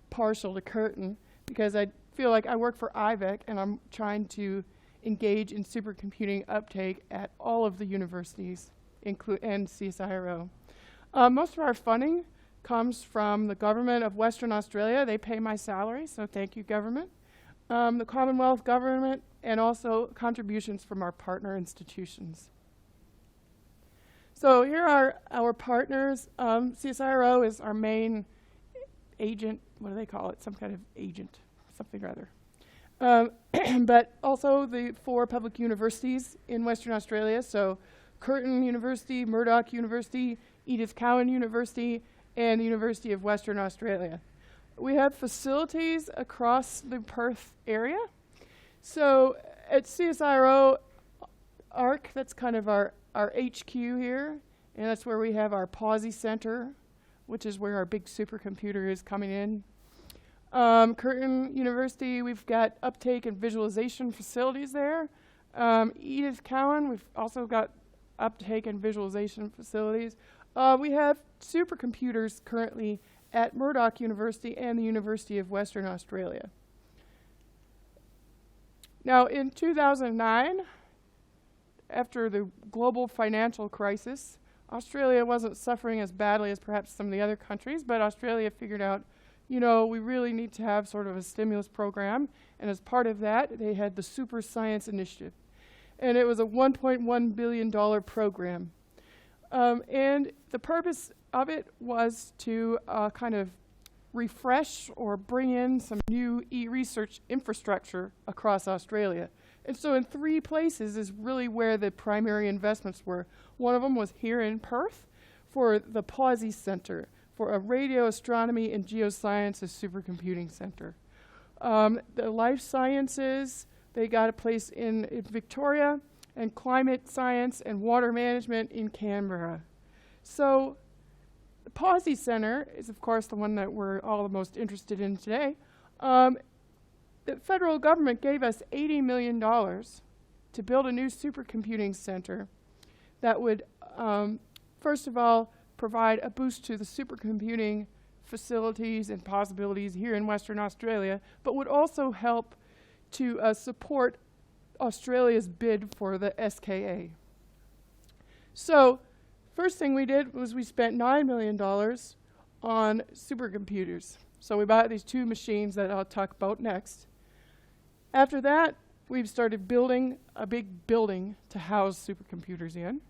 partial to Curtin because I feel like I work for iVEC and I'm trying to engage in supercomputing uptake at all of the universities, and CSIRO. Most of our funding comes from the government of Western Australia. They pay my salary, so thank you, government. The Commonwealth government, and also contributions from our partner institutions. So here are our partners. CSIRO is our main agent. What do they call it? Some kind of agent, something or other. But also the 4 public universities in Western Australia. So Curtin University, Murdoch University, Edith Cowan University, and the University of Western Australia. We have facilities across the Perth area. So at CSIRO ARC, that's kind of our HQ here, and that's where we have our PAWSI Center, which is where our big supercomputer is coming in. Curtin University, we've got uptake and visualization facilities there. Edith Cowan, we've also got uptake and visualization facilities. We have supercomputers currently at Murdoch University and the University of Western Australia. Now, in 2009, after the global financial crisis, Australia wasn't suffering as badly as perhaps some of the other countries, but Australia figured out, you know, we really need to have sort of a stimulus program, and as part of that, they had the Super Science Initiative. And it was a $1.1 billion program. And the purpose of it was to kind of refresh or bring in some new e-research infrastructure across Australia. And so in 3 places is really where the primary investments were. One of them was here in Perth for the PAWSI Center, for a radio astronomy and geosciences supercomputing center. The life sciences, they got a place in Victoria, and climate science and water management in Canberra. So the PAWSI Center is, of course, the one that we're all the most interested in today. The federal government gave us $80 million to build a new supercomputing center that would, first of all, provide a boost to the supercomputing facilities and possibilities here in Western Australia, but would also help to support Australia's bid for the SKA. So, first thing we did was we spent $9 million on supercomputers. So we bought these 2 machines that I'll talk about next. After that, we've started building a big building to house supercomputers in.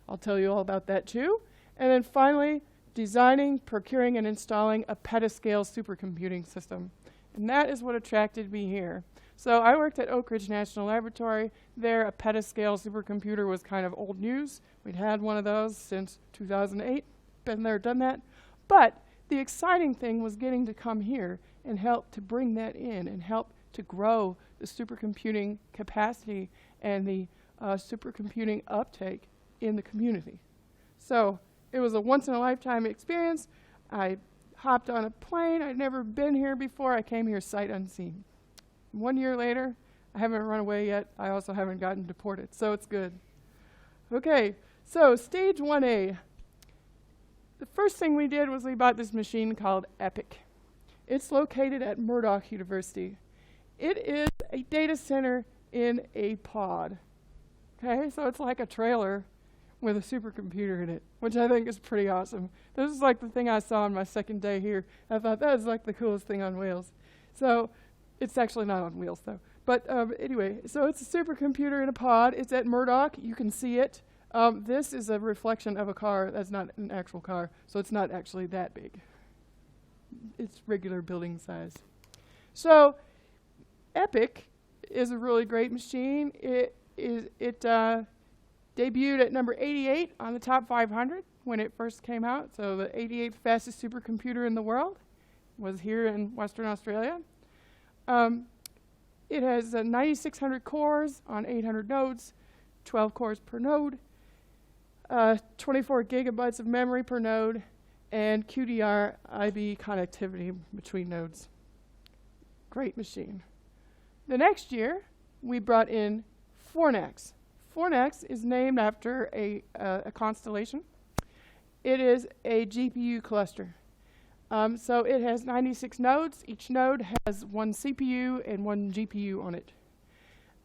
I'll tell you all about that too. And then finally, designing, procuring, and installing a petascale supercomputing system. And that is what attracted me here. So I worked at Oak Ridge National Laboratory. There, a petascale supercomputer was kind of old news. We'd had one of those since 2008. Been there, done that. But the exciting thing was getting to come here and help to bring that in and help to grow the supercomputing capacity and the supercomputing uptake in the community. So it was a once-in-a-lifetime experience. I hopped on a plane. I'd never been here before. I came here sight unseen. 1 year later, I haven't run away yet. I also haven't gotten deported, so it's good. Okay, so stage 1A. The first thing we did was we bought this machine called iVEC. It's located at Murdoch University. It is a data center in a pod. Okay, so it's like a trailer with a supercomputer in it, which I think is pretty awesome. This is like the thing I saw on my second day here. I thought that was like the coolest thing on wheels. So it's actually not on wheels though. But anyway, so it's a supercomputer in a pod. It's at Murdoch. You can see it. This is a reflection of a car. That's not an actual car, so it's not actually that big. It's regular building size. So iVEC is a really great machine. It debuted at number 88 on the top 500 when it first came out. So the 88th fastest supercomputer in the world was here in Western Australia. It has 9,600 cores on 800 nodes, 12 cores per node, 24 gigabytes of memory per node, and QDR IB connectivity between nodes. Great machine. The next year, we brought in Fornax. Fornax is named after a constellation. It is a GPU cluster. So it has 96 nodes. Each node has 1 CPU and 1 GPU on it.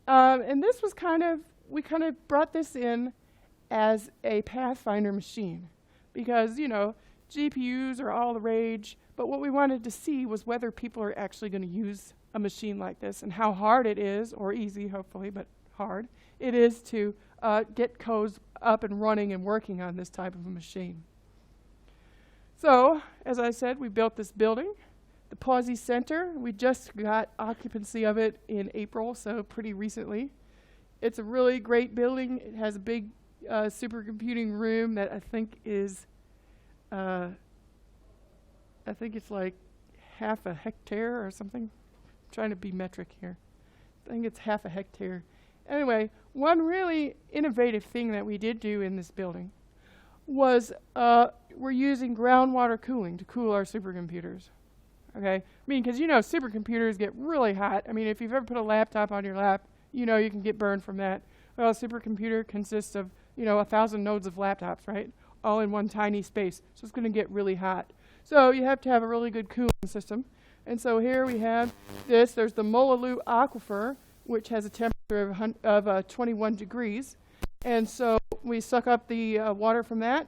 And this was we kind of brought this in as a Pathfinder machine. because, you know, GPUs are all the rage, but what we wanted to see was whether people are actually going to use a machine like this and how hard it is, or easy, hopefully, but hard, it is to get codes up and running and working on this type of a machine. So, as I said, we built this building, the Pawsey Center. We just got occupancy of it in April, so pretty recently. It's a really great building. It has a big supercomputing room that I think is, I think it's like half a hectare or something. I'm trying to be metric here. I think it's half a hectare. Anyway, one really innovative thing that we did do in this building was we're using groundwater cooling to cool our supercomputers. Okay? I mean, because you know supercomputers get really hot. I mean, if you've ever put a laptop on your lap, you know you can get burned from that. Well, a supercomputer consists of, you know, 1,000 nodes of laptops, right? All in one tiny space. So it's going to get really hot. So you have to have a really good cooling system. And so here we have this. There's the Molaloo Aquifer, which has a temperature of 21 degrees. And so we suck up the water from that,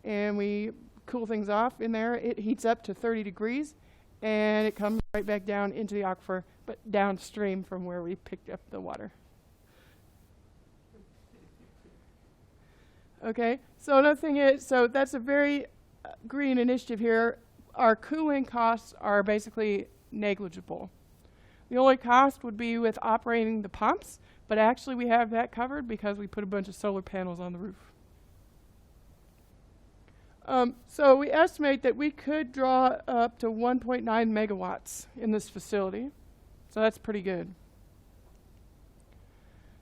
and we cool things off in there. It heats up to 30 degrees, and it comes right back down into the aquifer, but downstream from where we picked up the water. Okay, so another thing is, so that's a very green initiative here. Our cooling costs are basically negligible. The only cost would be with operating the pumps, but actually we have that covered because we put a bunch of solar panels on the roof. So we estimate that we could draw up to 1.9 megawatts in this facility. So that's pretty good.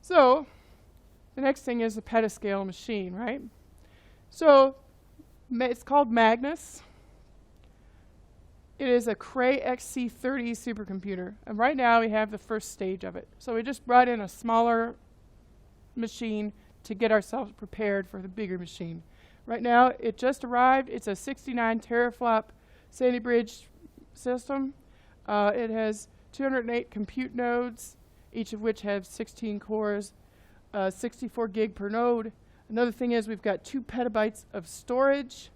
So the next thing is the petascale machine, right? So it's called Magnus. It is a Cray XC13 supercomputer. And right now we have the first stage of it. So we just brought in a smaller machine to get ourselves prepared for the bigger machine. Right now it just arrived. It's a 69 teraflop Sandy Bridge system. It has 208 compute nodes, each of which have 16 cores, 64 gig per node. Another thing is we've got 2 petabytes of storage.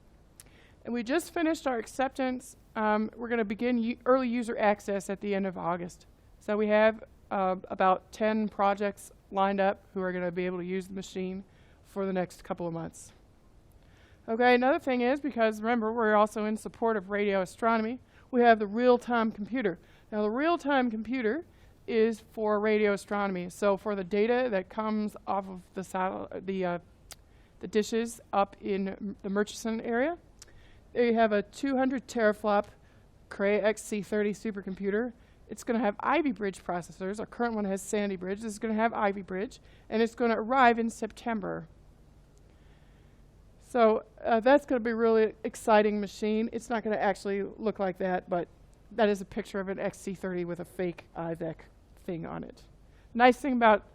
And we just finished our acceptance. We're going to begin early user access at the end of August. So we have about 10 projects lined up who are going to be able to use the machine for the next couple of months. Okay, another thing is, because remember, we're also in support of radio astronomy, we have the real-time computer. Now, the real-time computer is for radio astronomy. So for the data that comes off of the dishes up in the Murchison area, they have a 200 teraflop Cray XC13 supercomputer. It's going to have Ivy Bridge processors. Our current one has Sandy Bridge. This is going to have Ivy Bridge, and it's going to arrive in September. So that's going to be a really exciting machine. It's not going to actually look like that, but that is a picture of an XC30 with a fake iVEC thing on it. Nice thing about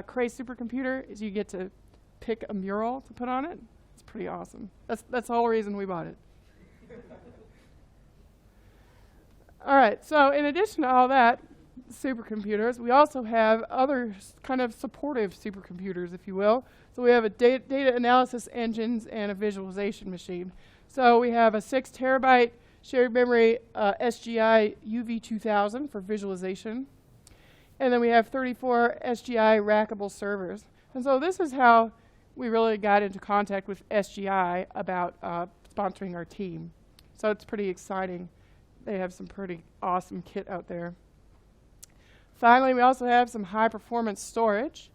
Cray supercomputer is you get to pick a mural to put on it. It's pretty awesome. That's the whole reason we bought it. All right, so in addition to all that, supercomputers, we also have other kind of supportive supercomputers, if you will. So we have a data analysis engines and a visualization machine. So we have a 6 terabyte shared memory SGI UV2000 for visualization. And then we have 34 SGI rackable servers. And so this is how we really got into contact with SGI about sponsoring our team. So it's pretty exciting. They have some pretty awesome kit out there. Finally, we also have some high performance storage.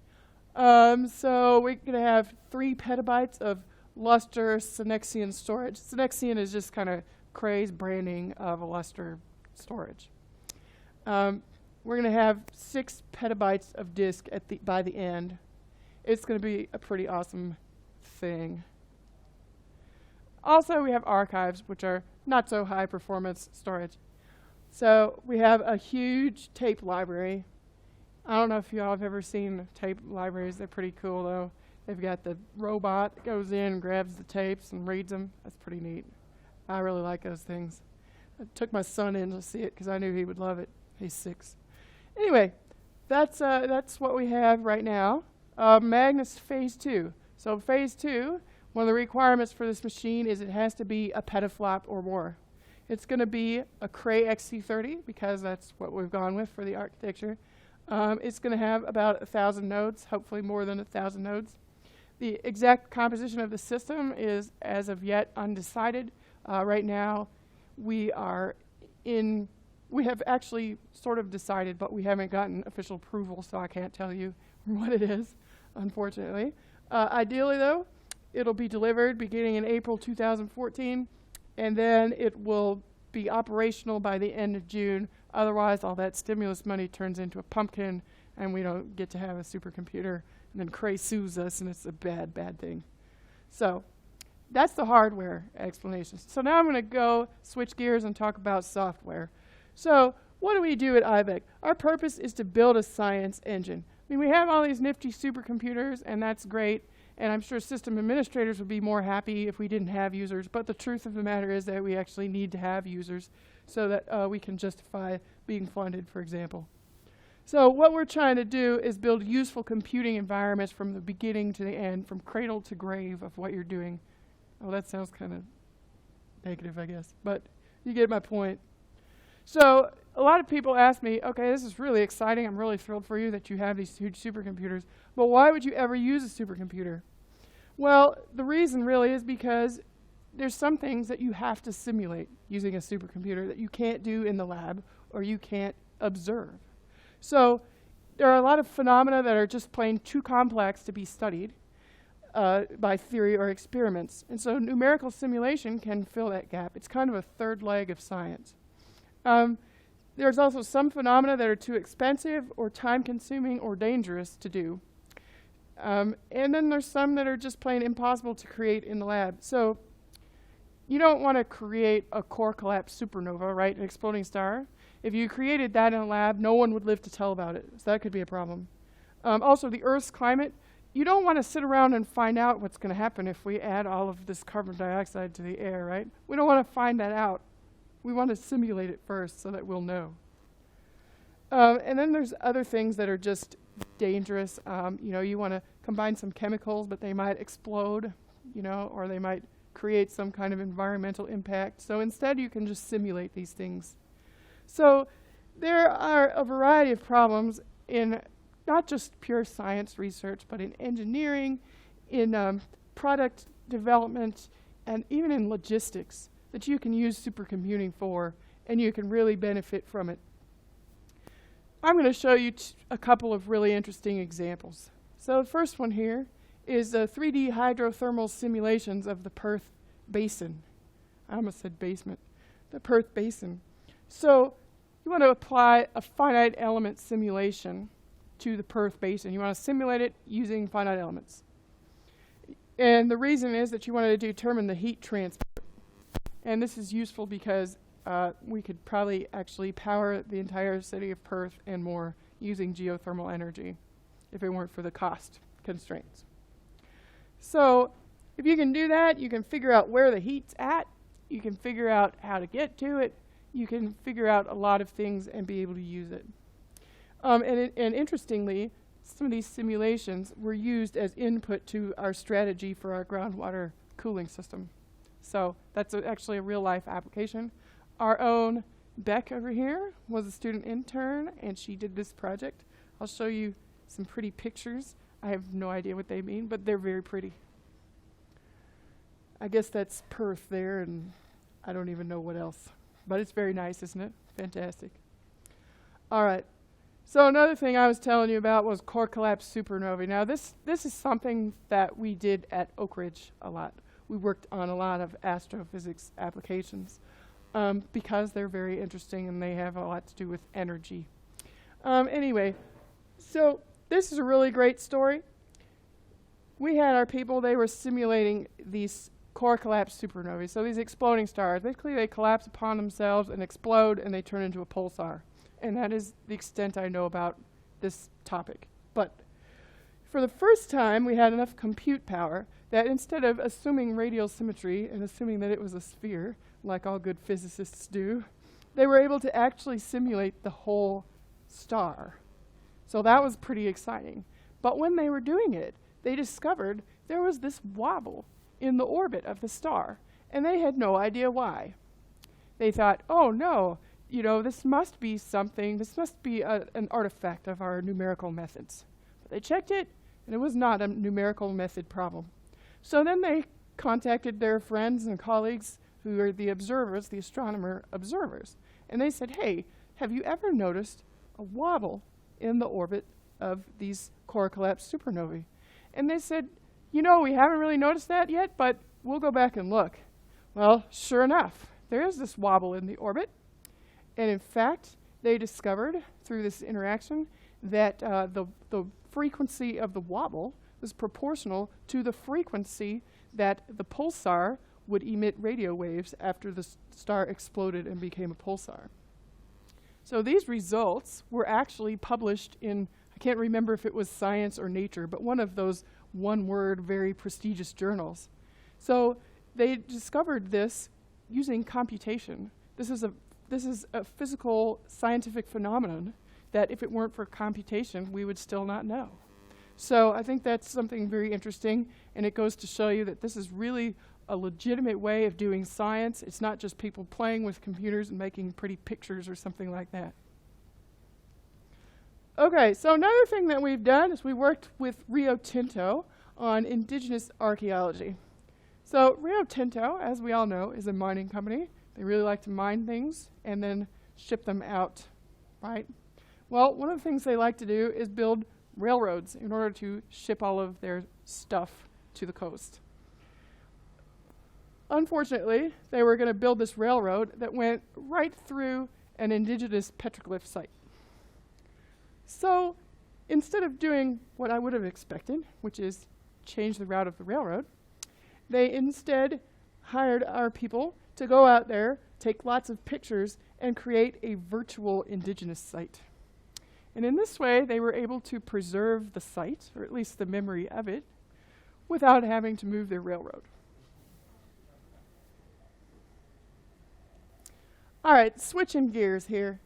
So we're going to have 3 petabytes of Lustre Synexion storage. Synexion is just kind of Cray's branding of a Lustre storage. We're going to have 6 petabytes of disk by the end. It's going to be a pretty awesome thing. Also, we have archives, which are not so high performance storage. So we have a huge tape library. I don't know if you all have ever seen tape libraries. They're pretty cool, though. They've got the robot that goes in, grabs the tapes, and reads them. That's pretty neat. I really like those things. I took my son in to see it because I knew he would love it. He's 6. Anyway, that's what we have right now. Magnus Phase 2. So Phase 2, One of the requirements for this machine is it has to be a petaflop or more. It's going to be a Cray XC13 because that's what we've gone with for the architecture. It's going to have about 1,000 nodes, hopefully more than 1,000 nodes. The exact composition of the system is, as of yet, undecided. Right now, we have actually sort of decided, but we haven't gotten official approval, so I can't tell you what it is, unfortunately. Ideally, though, it'll be delivered beginning in April 2014, and then it will be operational by the end of June. Otherwise, all that stimulus money turns into a pumpkin, and we don't get to have a supercomputer, and then Cray sues us, and it's a bad, bad thing. So that's the hardware explanation. So now I'm going to go switch gears and talk about software. So what do we do at iVEC? Our purpose is to build a science engine. I mean, we have all these nifty supercomputers, and that's great. And I'm sure system administrators would be more happy if we didn't have users. But the truth of the matter is that we actually need to have users so that we can justify being funded, for example. So what we're trying to do is build useful computing environments from the beginning to the end, from cradle to grave of what you're doing. Oh, that sounds kind of negative, I guess. But you get my point. So a lot of people ask me, okay, this is really exciting. I'm really thrilled for you that you have these huge supercomputers. But why would you ever use a supercomputer? Well, the reason really is because there's some things that you have to simulate using a supercomputer that you can't do in the lab or you can't observe. So there are a lot of phenomena that are just plain too complex to be studied by theory or experiments. And so numerical simulation can fill that gap. It's kind of a third leg of science. There's also some phenomena that are too expensive or time-consuming or dangerous to do. And then there's some that are just plain impossible to create in the lab. So you don't want to create a core collapse supernova, right, an exploding star. If you created that in a lab, no one would live to tell about it. So that could be a problem. Also, the Earth's climate, you don't want to sit around and find out what's going to happen if we add all of this carbon dioxide to the air, right? We don't want to find that out. We want to simulate it first so that we'll know. And then there's other things that are just dangerous. You want to combine some chemicals, but they might explode, or they might create some kind of environmental impact. So instead, you can just simulate these things. So there are a variety of problems in not just pure science research, but in engineering, in product development, and even in logistics that you can use supercomputing for, and you can really benefit from it. I'm going to show you a couple of really interesting examples. So the first one here is 3D hydrothermal simulations of the Perth Basin. I almost said basement. The Perth Basin. So you want to apply a finite element simulation to the Perth Basin. You want to simulate it using finite elements. And the reason is that you want to determine the heat transport. And this is useful because we could probably actually power the entire city of Perth and more using geothermal energy if it weren't for the cost constraints. So if you can do that, you can figure out where the heat's at. You can figure out how to get to it. You can figure out a lot of things and be able to use it. And interestingly, some of these simulations were used as input to our strategy for our groundwater cooling system. So that's actually a real-life application. Our own Beck over here was a student intern, and she did this project. I'll show you some pretty pictures. I have no idea what they mean, but they're very pretty. I guess that's Perth there, and I don't even know what else. But it's very nice, isn't it? Fantastic. All right. So another thing I was telling you about was core collapse supernovae. Now this is something that we did at Oak Ridge a lot. We worked on a lot of astrophysics applications because they're very interesting and they have a lot to do with energy. Anyway, so this is a really great story. We had our people, they were simulating these core collapse supernovae. So these exploding stars, basically they collapse upon themselves and explode and they turn into a pulsar. And that is the extent I know about this topic. But for the first time, we had enough compute power that instead of assuming radial symmetry and assuming that it was a sphere, like all good physicists do, they were able to actually simulate the whole star. So that was pretty exciting. But when they were doing it, they discovered there was this wobble in the orbit of the star, and they had no idea why. They thought, oh no, you know, this must be something, this must be an artifact of our numerical methods. But they checked it, and it was not a numerical method problem. So then they contacted their friends and colleagues who are the observers, the astronomer observers, and they said, hey, have you ever noticed a wobble in the orbit of these core collapse supernovae? And they said, you know, we haven't really noticed that yet, but we'll go back and look. Well, sure enough, there is this wobble in the orbit. And in fact, they discovered through this interaction that the frequency of the wobble was proportional to the frequency that the pulsar would emit radio waves after the star exploded and became a pulsar. So these results were actually published in, I can't remember if it was Science or Nature, but one of those one-word, very prestigious journals. So they discovered this using computation. This is a physical scientific phenomenon that if it weren't for computation, we would still not know. So I think that's something very interesting, and it goes to show you that this is really a legitimate way of doing science. It's not just people playing with computers and making pretty pictures or something like that. Okay, so another thing that we've done is we worked with Rio Tinto on indigenous archaeology. So Rio Tinto, as we all know, is a mining company. They really like to mine things and then ship them out, right? Well, one of the things they like to do is build railroads in order to ship all of their stuff to the coast. Unfortunately, they were going to build this railroad that went right through an indigenous petroglyph site. So instead of doing what I would have expected, which is change the route of the railroad, they instead hired our people to go out there, take lots of pictures, and create a virtual indigenous site. And in this way, they were able to preserve the site, or at least the memory of it, without having to move their railroad. All right, switching gears here,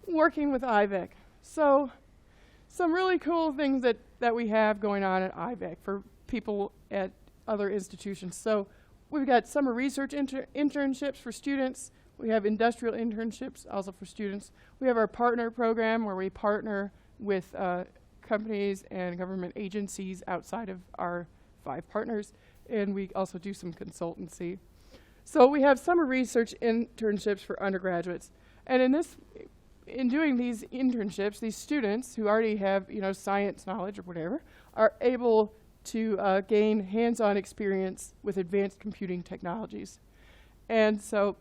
working with iVEC. So some really cool things that we have going on at iVEC for people at other institutions. So we've got summer research internships for students. We have industrial internships also for students. We have our partner program where we partner with companies and government agencies outside of our 5 partners. And we also do some consultancy. So we have summer research internships for undergraduates. And in doing these internships, these students who already have, you know, science knowledge or whatever, are able to gain hands-on experience with advanced computing technologies. And so,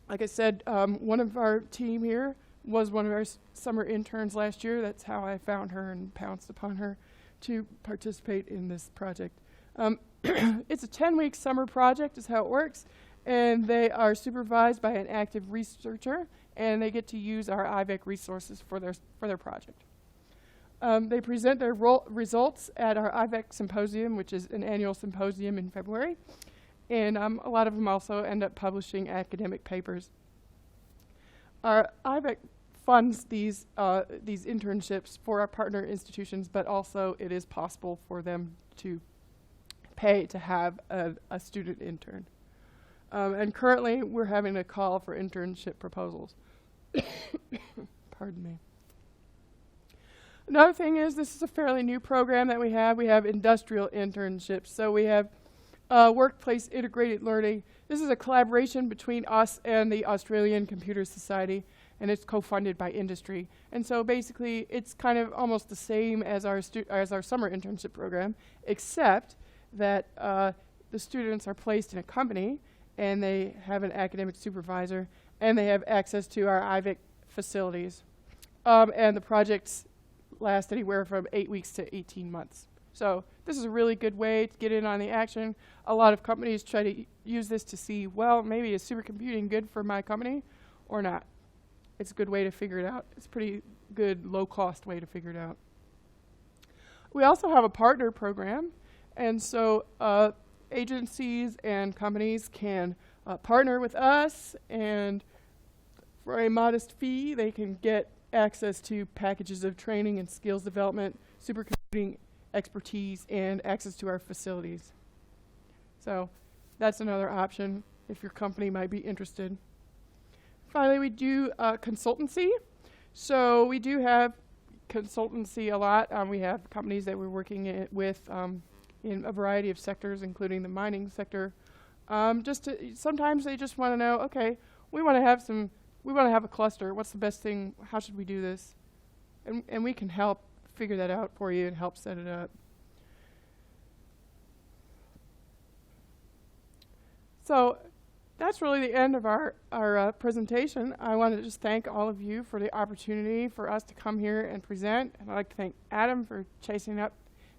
like I said, one of our team here was one of our summer interns last year. That's how I found her and pounced upon her to participate in this project. It's a 10-week summer project is how it works. And they are supervised by an active researcher, and they get to use our iVEC resources for their project. They present their results at our iVEC symposium, which is an annual symposium in February. And a lot of them also end up publishing academic papers. Our iVEC funds these internships for our partner institutions, but also it is possible for them to pay to have a student intern. And currently, we're having a call for internship proposals. Pardon me. Another thing is, this is a fairly new program that we have. We have industrial internships. So we have workplace integrated learning. This is a collaboration between us and the Australian Computer Society, and it's co-funded by industry. And so basically, it's kind of almost the same as our summer internship program, except that the students are placed in a company, and they have an academic supervisor, and they have access to our iVEC facilities. And the projects last anywhere from 8 weeks to 18 months. So this is a really good way to get in on the action. A lot of companies try to use this to see, well, maybe is supercomputing good for my company or not? It's a good way to figure it out. It's a pretty good low-cost way to figure it out. We also have a partner program, and so agencies and companies can partner with us, and for a modest fee, they can get access to packages of training and skills development, supercomputing expertise, and access to our facilities. So that's another option if your company might be interested. Finally, we do consultancy. So we do have consultancy a lot. We have companies that we're working with in a variety of sectors, including the mining sector. Sometimes they just want to know, okay, we want to have a cluster. What's the best thing? How should we do this? And we can help figure that out for you and help set it up. So that's really the end of our presentation. I want to just thank all of you for the opportunity for us to come here and present. And I'd like to thank Adam for chasing up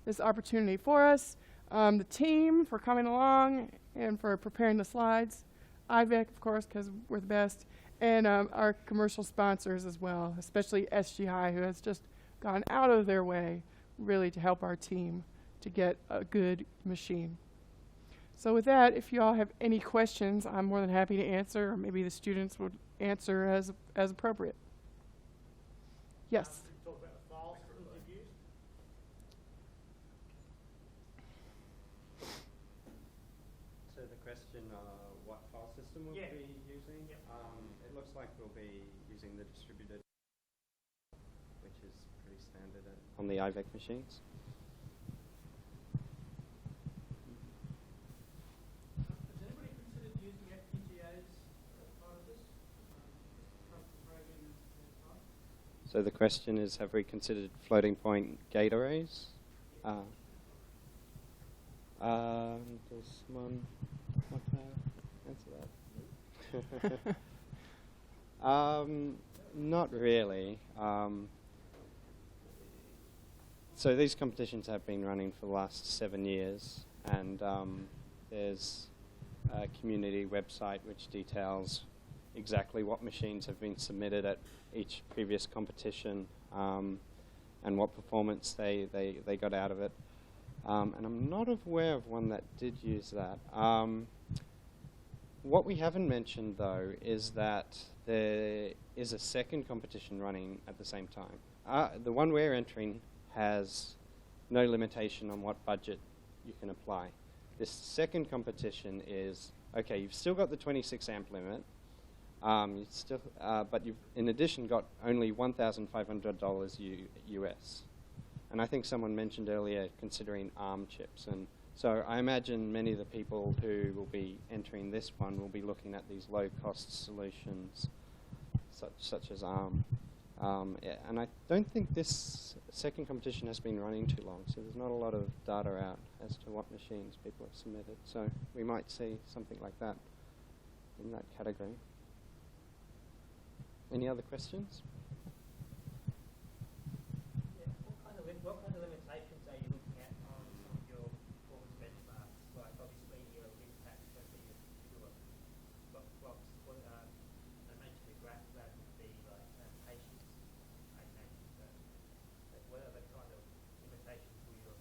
this opportunity for us, the team for coming along and for preparing the slides, iVEC, of course, because we're the best, and our commercial sponsors as well, especially SGI, who has just gone out of their way really to help our team to get a good machine. So with that, if you all have any questions, I'm more than happy to answer, or maybe the students would answer as appropriate. Yes? Talk about the file systems you've used. So the question, what file system we'll be using? Yep. It looks like we'll be using the distributed, which is pretty standard on the iVEC machines. Has anybody considered using FPGAs as part of this? Custom programming and stuff? So the question is, have we considered floating point gate arrays? Does someone want to answer that? Not really. So these competitions have been running for the last 7 years, and there's a community website which details exactly what machines have been submitted at each previous competition and what performance they got out of it. And I'm not aware of one that did use that. What we haven't mentioned, though, is that there is a second competition running at the same time. The one we're entering has no limitation on what budget you can apply. This second competition is, okay, you've still got the 26 amp limit, but you've in addition got only $1,500 US. And I think someone mentioned earlier considering ARM chips. And so I imagine many of the people who will be entering this one will be looking at these low-cost solutions such as ARM. And I don't think this second competition has been running too long, so there's not a lot of data out as to what machines people have submitted. So we might see something like that in that category. Any other questions? What kind of limitations are you looking at on some of your performance benchmarks? Like obviously your Linpack is going to be your blocks. I mentioned the GraphLab would be like patience, I imagine. But what other kind of limitations will your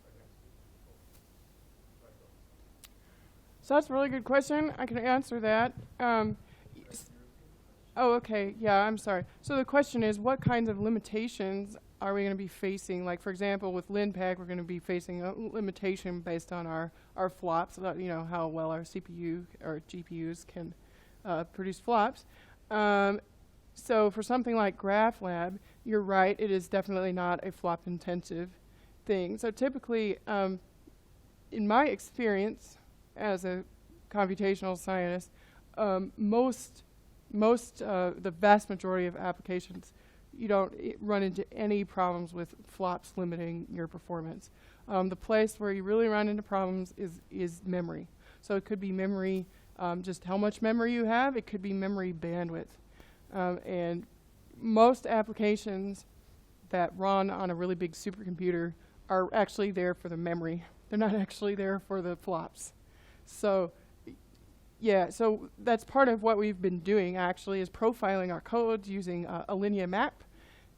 programs be for? So that's a really good question. I can answer that. Oh, okay. Yeah, I'm sorry. So the question is, what kinds of limitations are we going to be facing? Like, for example, with Linpack, we're going to be facing a limitation based on our flops, you know, how well our CPU or GPUs can produce flops. So for something like GraphLab, you're right, it is definitely not a flop-intensive thing. So typically, in my experience as a computational scientist, the vast majority of applications, you don't run into any problems with flops limiting your performance. The place where you really run into problems is memory. So it could be memory, just how much memory you have. It could be memory bandwidth. And most applications that run on a really big supercomputer are actually there for the memory. They're not actually there for the flops. So yeah, so that's part of what we've been doing actually, is profiling our codes using a linear map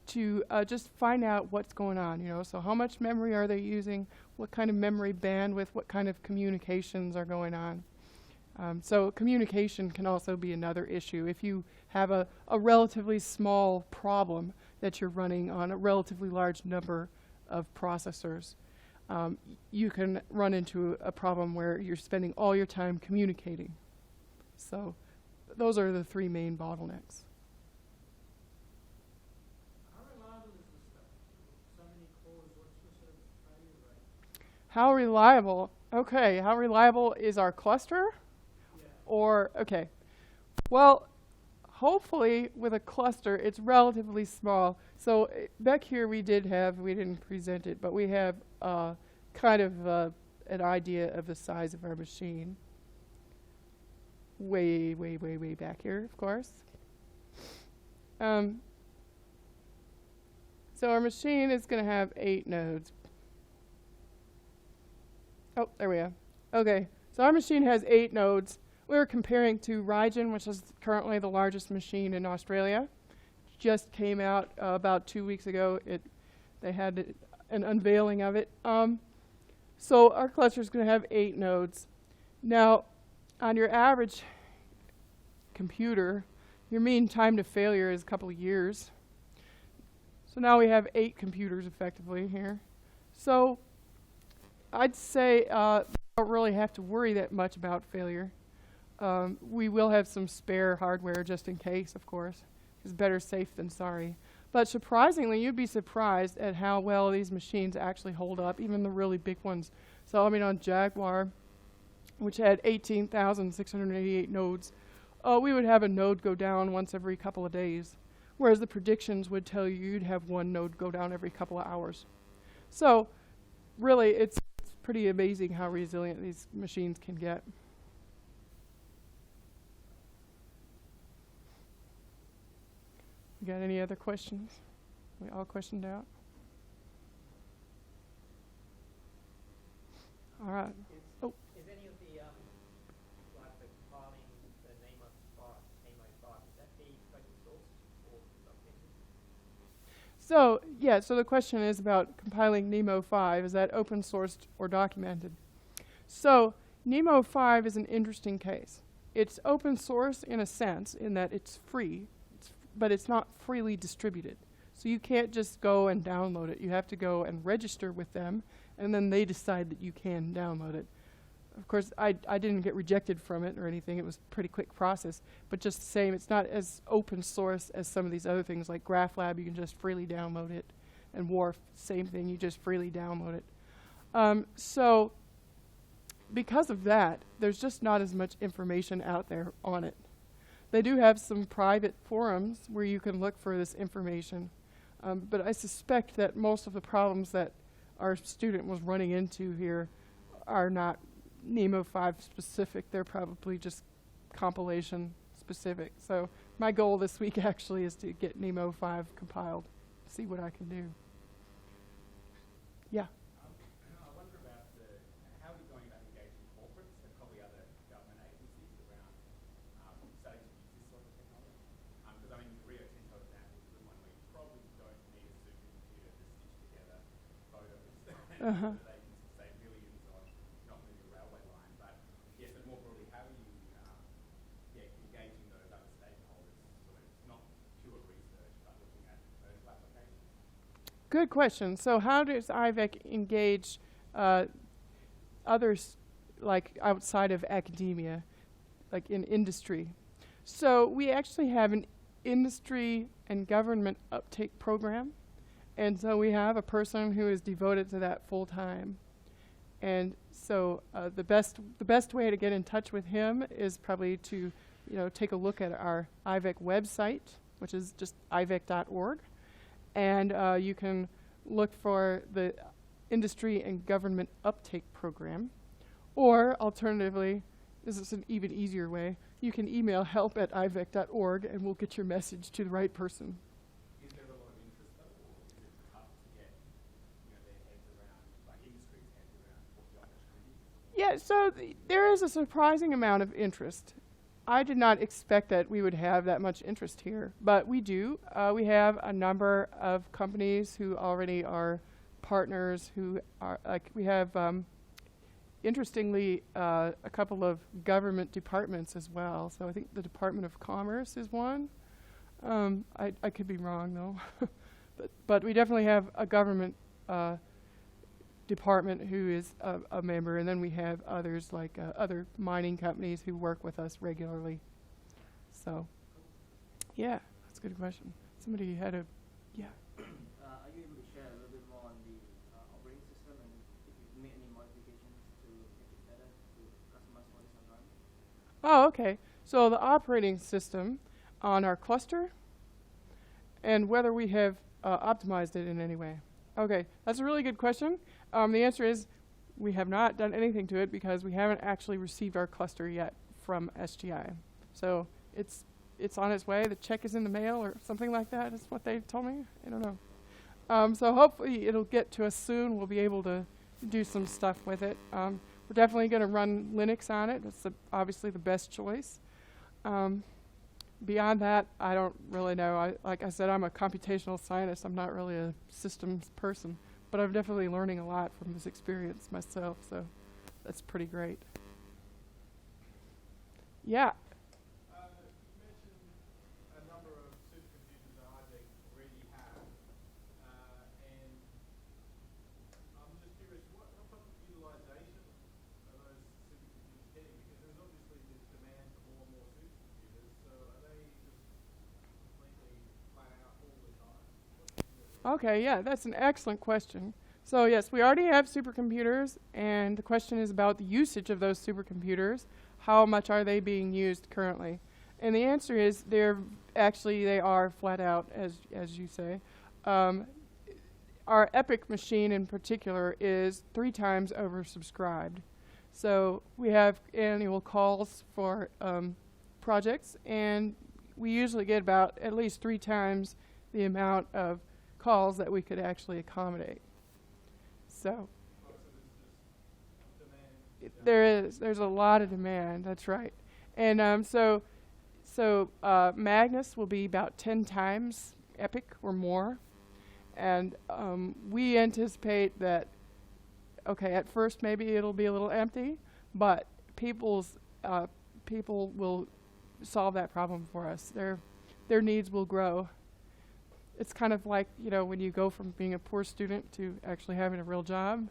to just find out what's going on, you know. So how much memory are they using? What kind of memory bandwidth? What kind of communications are going on? So communication can also be another issue. If you have a relatively small problem that you're running on a relatively large number of processors, you can run into a problem where you're spending all your time communicating. So those are the three main bottlenecks. How reliable is this stuff? So many cores, what's the sort of failure rate? How reliable? Okay, how reliable is our cluster? Yeah. Or, okay. Well, hopefully with a cluster, it's relatively small. So back here we didn't present it, but we have kind of an idea of the size of our machine. Way, way, way, way back here, of course. So our machine is going to have 8 nodes. Oh, there we are. Okay, so our machine has 8 nodes. We're comparing to Rygen, which is currently the largest machine in Australia. Just came out about 2 weeks ago. They had an unveiling of it. So our cluster is going to have 8 nodes. Now, on your average computer, your mean time to failure is a couple of years. So now we have 8 computers effectively here. So I'd say we don't really have to worry that much about failure. We will have some spare hardware just in case, of course. It's better safe than sorry. But surprisingly, you'd be surprised at how well these machines actually hold up, even the really big ones. So I mean, on Jaguar, which had 18,688 nodes, we would have a node go down once every couple of days, whereas the predictions would tell you you'd have one node go down every couple of hours. So really, it's pretty amazing how resilient these machines can get. You got any other questions? We all questioned out? All right. Is any of the, like the compiling the Nemo 5, is that the open source or something? So, yeah, so the question is about compiling Nemo 5. Is that open sourced or documented? So, Nemo 5 is an interesting case. It's open source in a sense, in that it's free, but it's not freely distributed. So you can't just go and download it. You have to go and register with them, and then they decide that you can download it. Of course, I didn't get rejected from it or anything. It was a pretty quick process. But just the same, it's not as open source as some of these other things like GraphLab. You can just freely download it. And Worf, same thing. You just freely download it. So because of that, there's just not as much information out there on it. They do have some private forums where you can look for this information. But I suspect that most of the problems that our student was running into here are not Nemo 5 specific. They're probably just compilation specific. So my goal this week actually is to get Nemo 5 compiled, see what I can do. Yeah. I wonder about how are we going about engaging corporates and probably other government agencies around starting to use this sort of technology? Because I mean, Rio Tinto example is a good one where you probably don't need a supercomputer to stitch together photos. They can save millions on not moving a railway line. But yes, and more broadly, how are you engaging those other stakeholders so it's not pure research but looking at commercial applications? Good question. So how does iVEC engage others like outside of academia, like in industry? So we actually have an industry and government uptake program. And so we have a person who is devoted to that full time. And so the best way to get in touch with him is probably to take a look at our iVEC website, which is just ivec.org. And you can look for the Industry and Government Uptake Program. Or alternatively, this is an even easier way, you can email help@ivec.org and we'll get your message to the right person. Is there a lot of interest though, or is it tough to get their heads around, like industry's heads around what the opportunity is? Yeah, so there is a surprising amount of interest. I did not expect that we would have that much interest here, but we do. We have a number of companies who already are partners who are, we have, interestingly, a couple of government departments as well. So I think the Department of Commerce is one. I could be wrong though. but we definitely have a government department who is a member, and then we have others like other mining companies who work with us regularly. So, yeah, that's a good question. Somebody had a, yeah. Are you able to share a little bit more on the operating system and if you've made any modifications to make it better to customize for this environment? Oh, okay. So the operating system on our cluster and whether we have optimized it in any way. Okay, that's a really good question. The answer is we have not done anything to it because we haven't actually received our cluster yet from SGI. So it's on its way. The check is in the mail or something like that is what they told me. I don't know. So hopefully it'll get to us soon. We'll be able to do some stuff with it. We're definitely going to run Linux on it. It's obviously the best choice. Beyond that, I don't really know. Like I said, I'm a computational scientist. I'm not really a systems person. But I'm definitely learning a lot from this experience myself, so that's pretty great. Yeah. You mentioned a number of supercomputers that iVEC already have, and I'm just curious, what type of utilization are those supercomputers getting? Because there's obviously this demand for more and more supercomputers, so are they just completely flat out all the time? Okay, yeah, that's an excellent question. So yes, we already have supercomputers, and the question is about the usage of those supercomputers. How much are they being used currently? And the answer is they are flat out, as you say. Our EPIC machine in particular is 3 times oversubscribed. So we have annual calls for projects, and we usually get about at least 3 times the amount of calls that we could actually accommodate. So there's a lot of demand. That's right. And so Magnus will be about 10 times EPIC or more, and we anticipate that. Okay, at first maybe it'll be a little empty, but people will solve that problem for us. Their needs will grow. It's kind of like, you know, when you go from being a poor student to actually having a real job,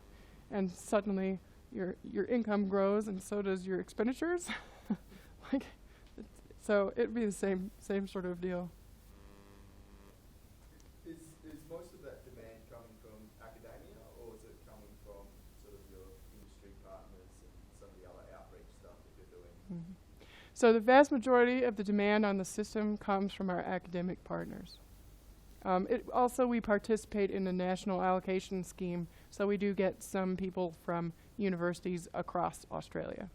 and suddenly your income grows and so does your expenditures. So it'd be the same sort of deal. Is most of that demand coming from academia, or is it coming from sort of your industry partners and some of the other outreach stuff that you're doing? Mm-hmm. So the vast majority of the demand on the system comes from our academic partners. We participate in the national allocation scheme, so we do get some people from universities across Australia.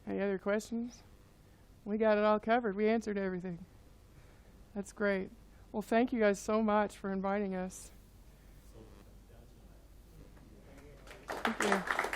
Any other questions? We got it all covered. We answered everything. That's great. Well, thank you guys so much for inviting us. Thank you.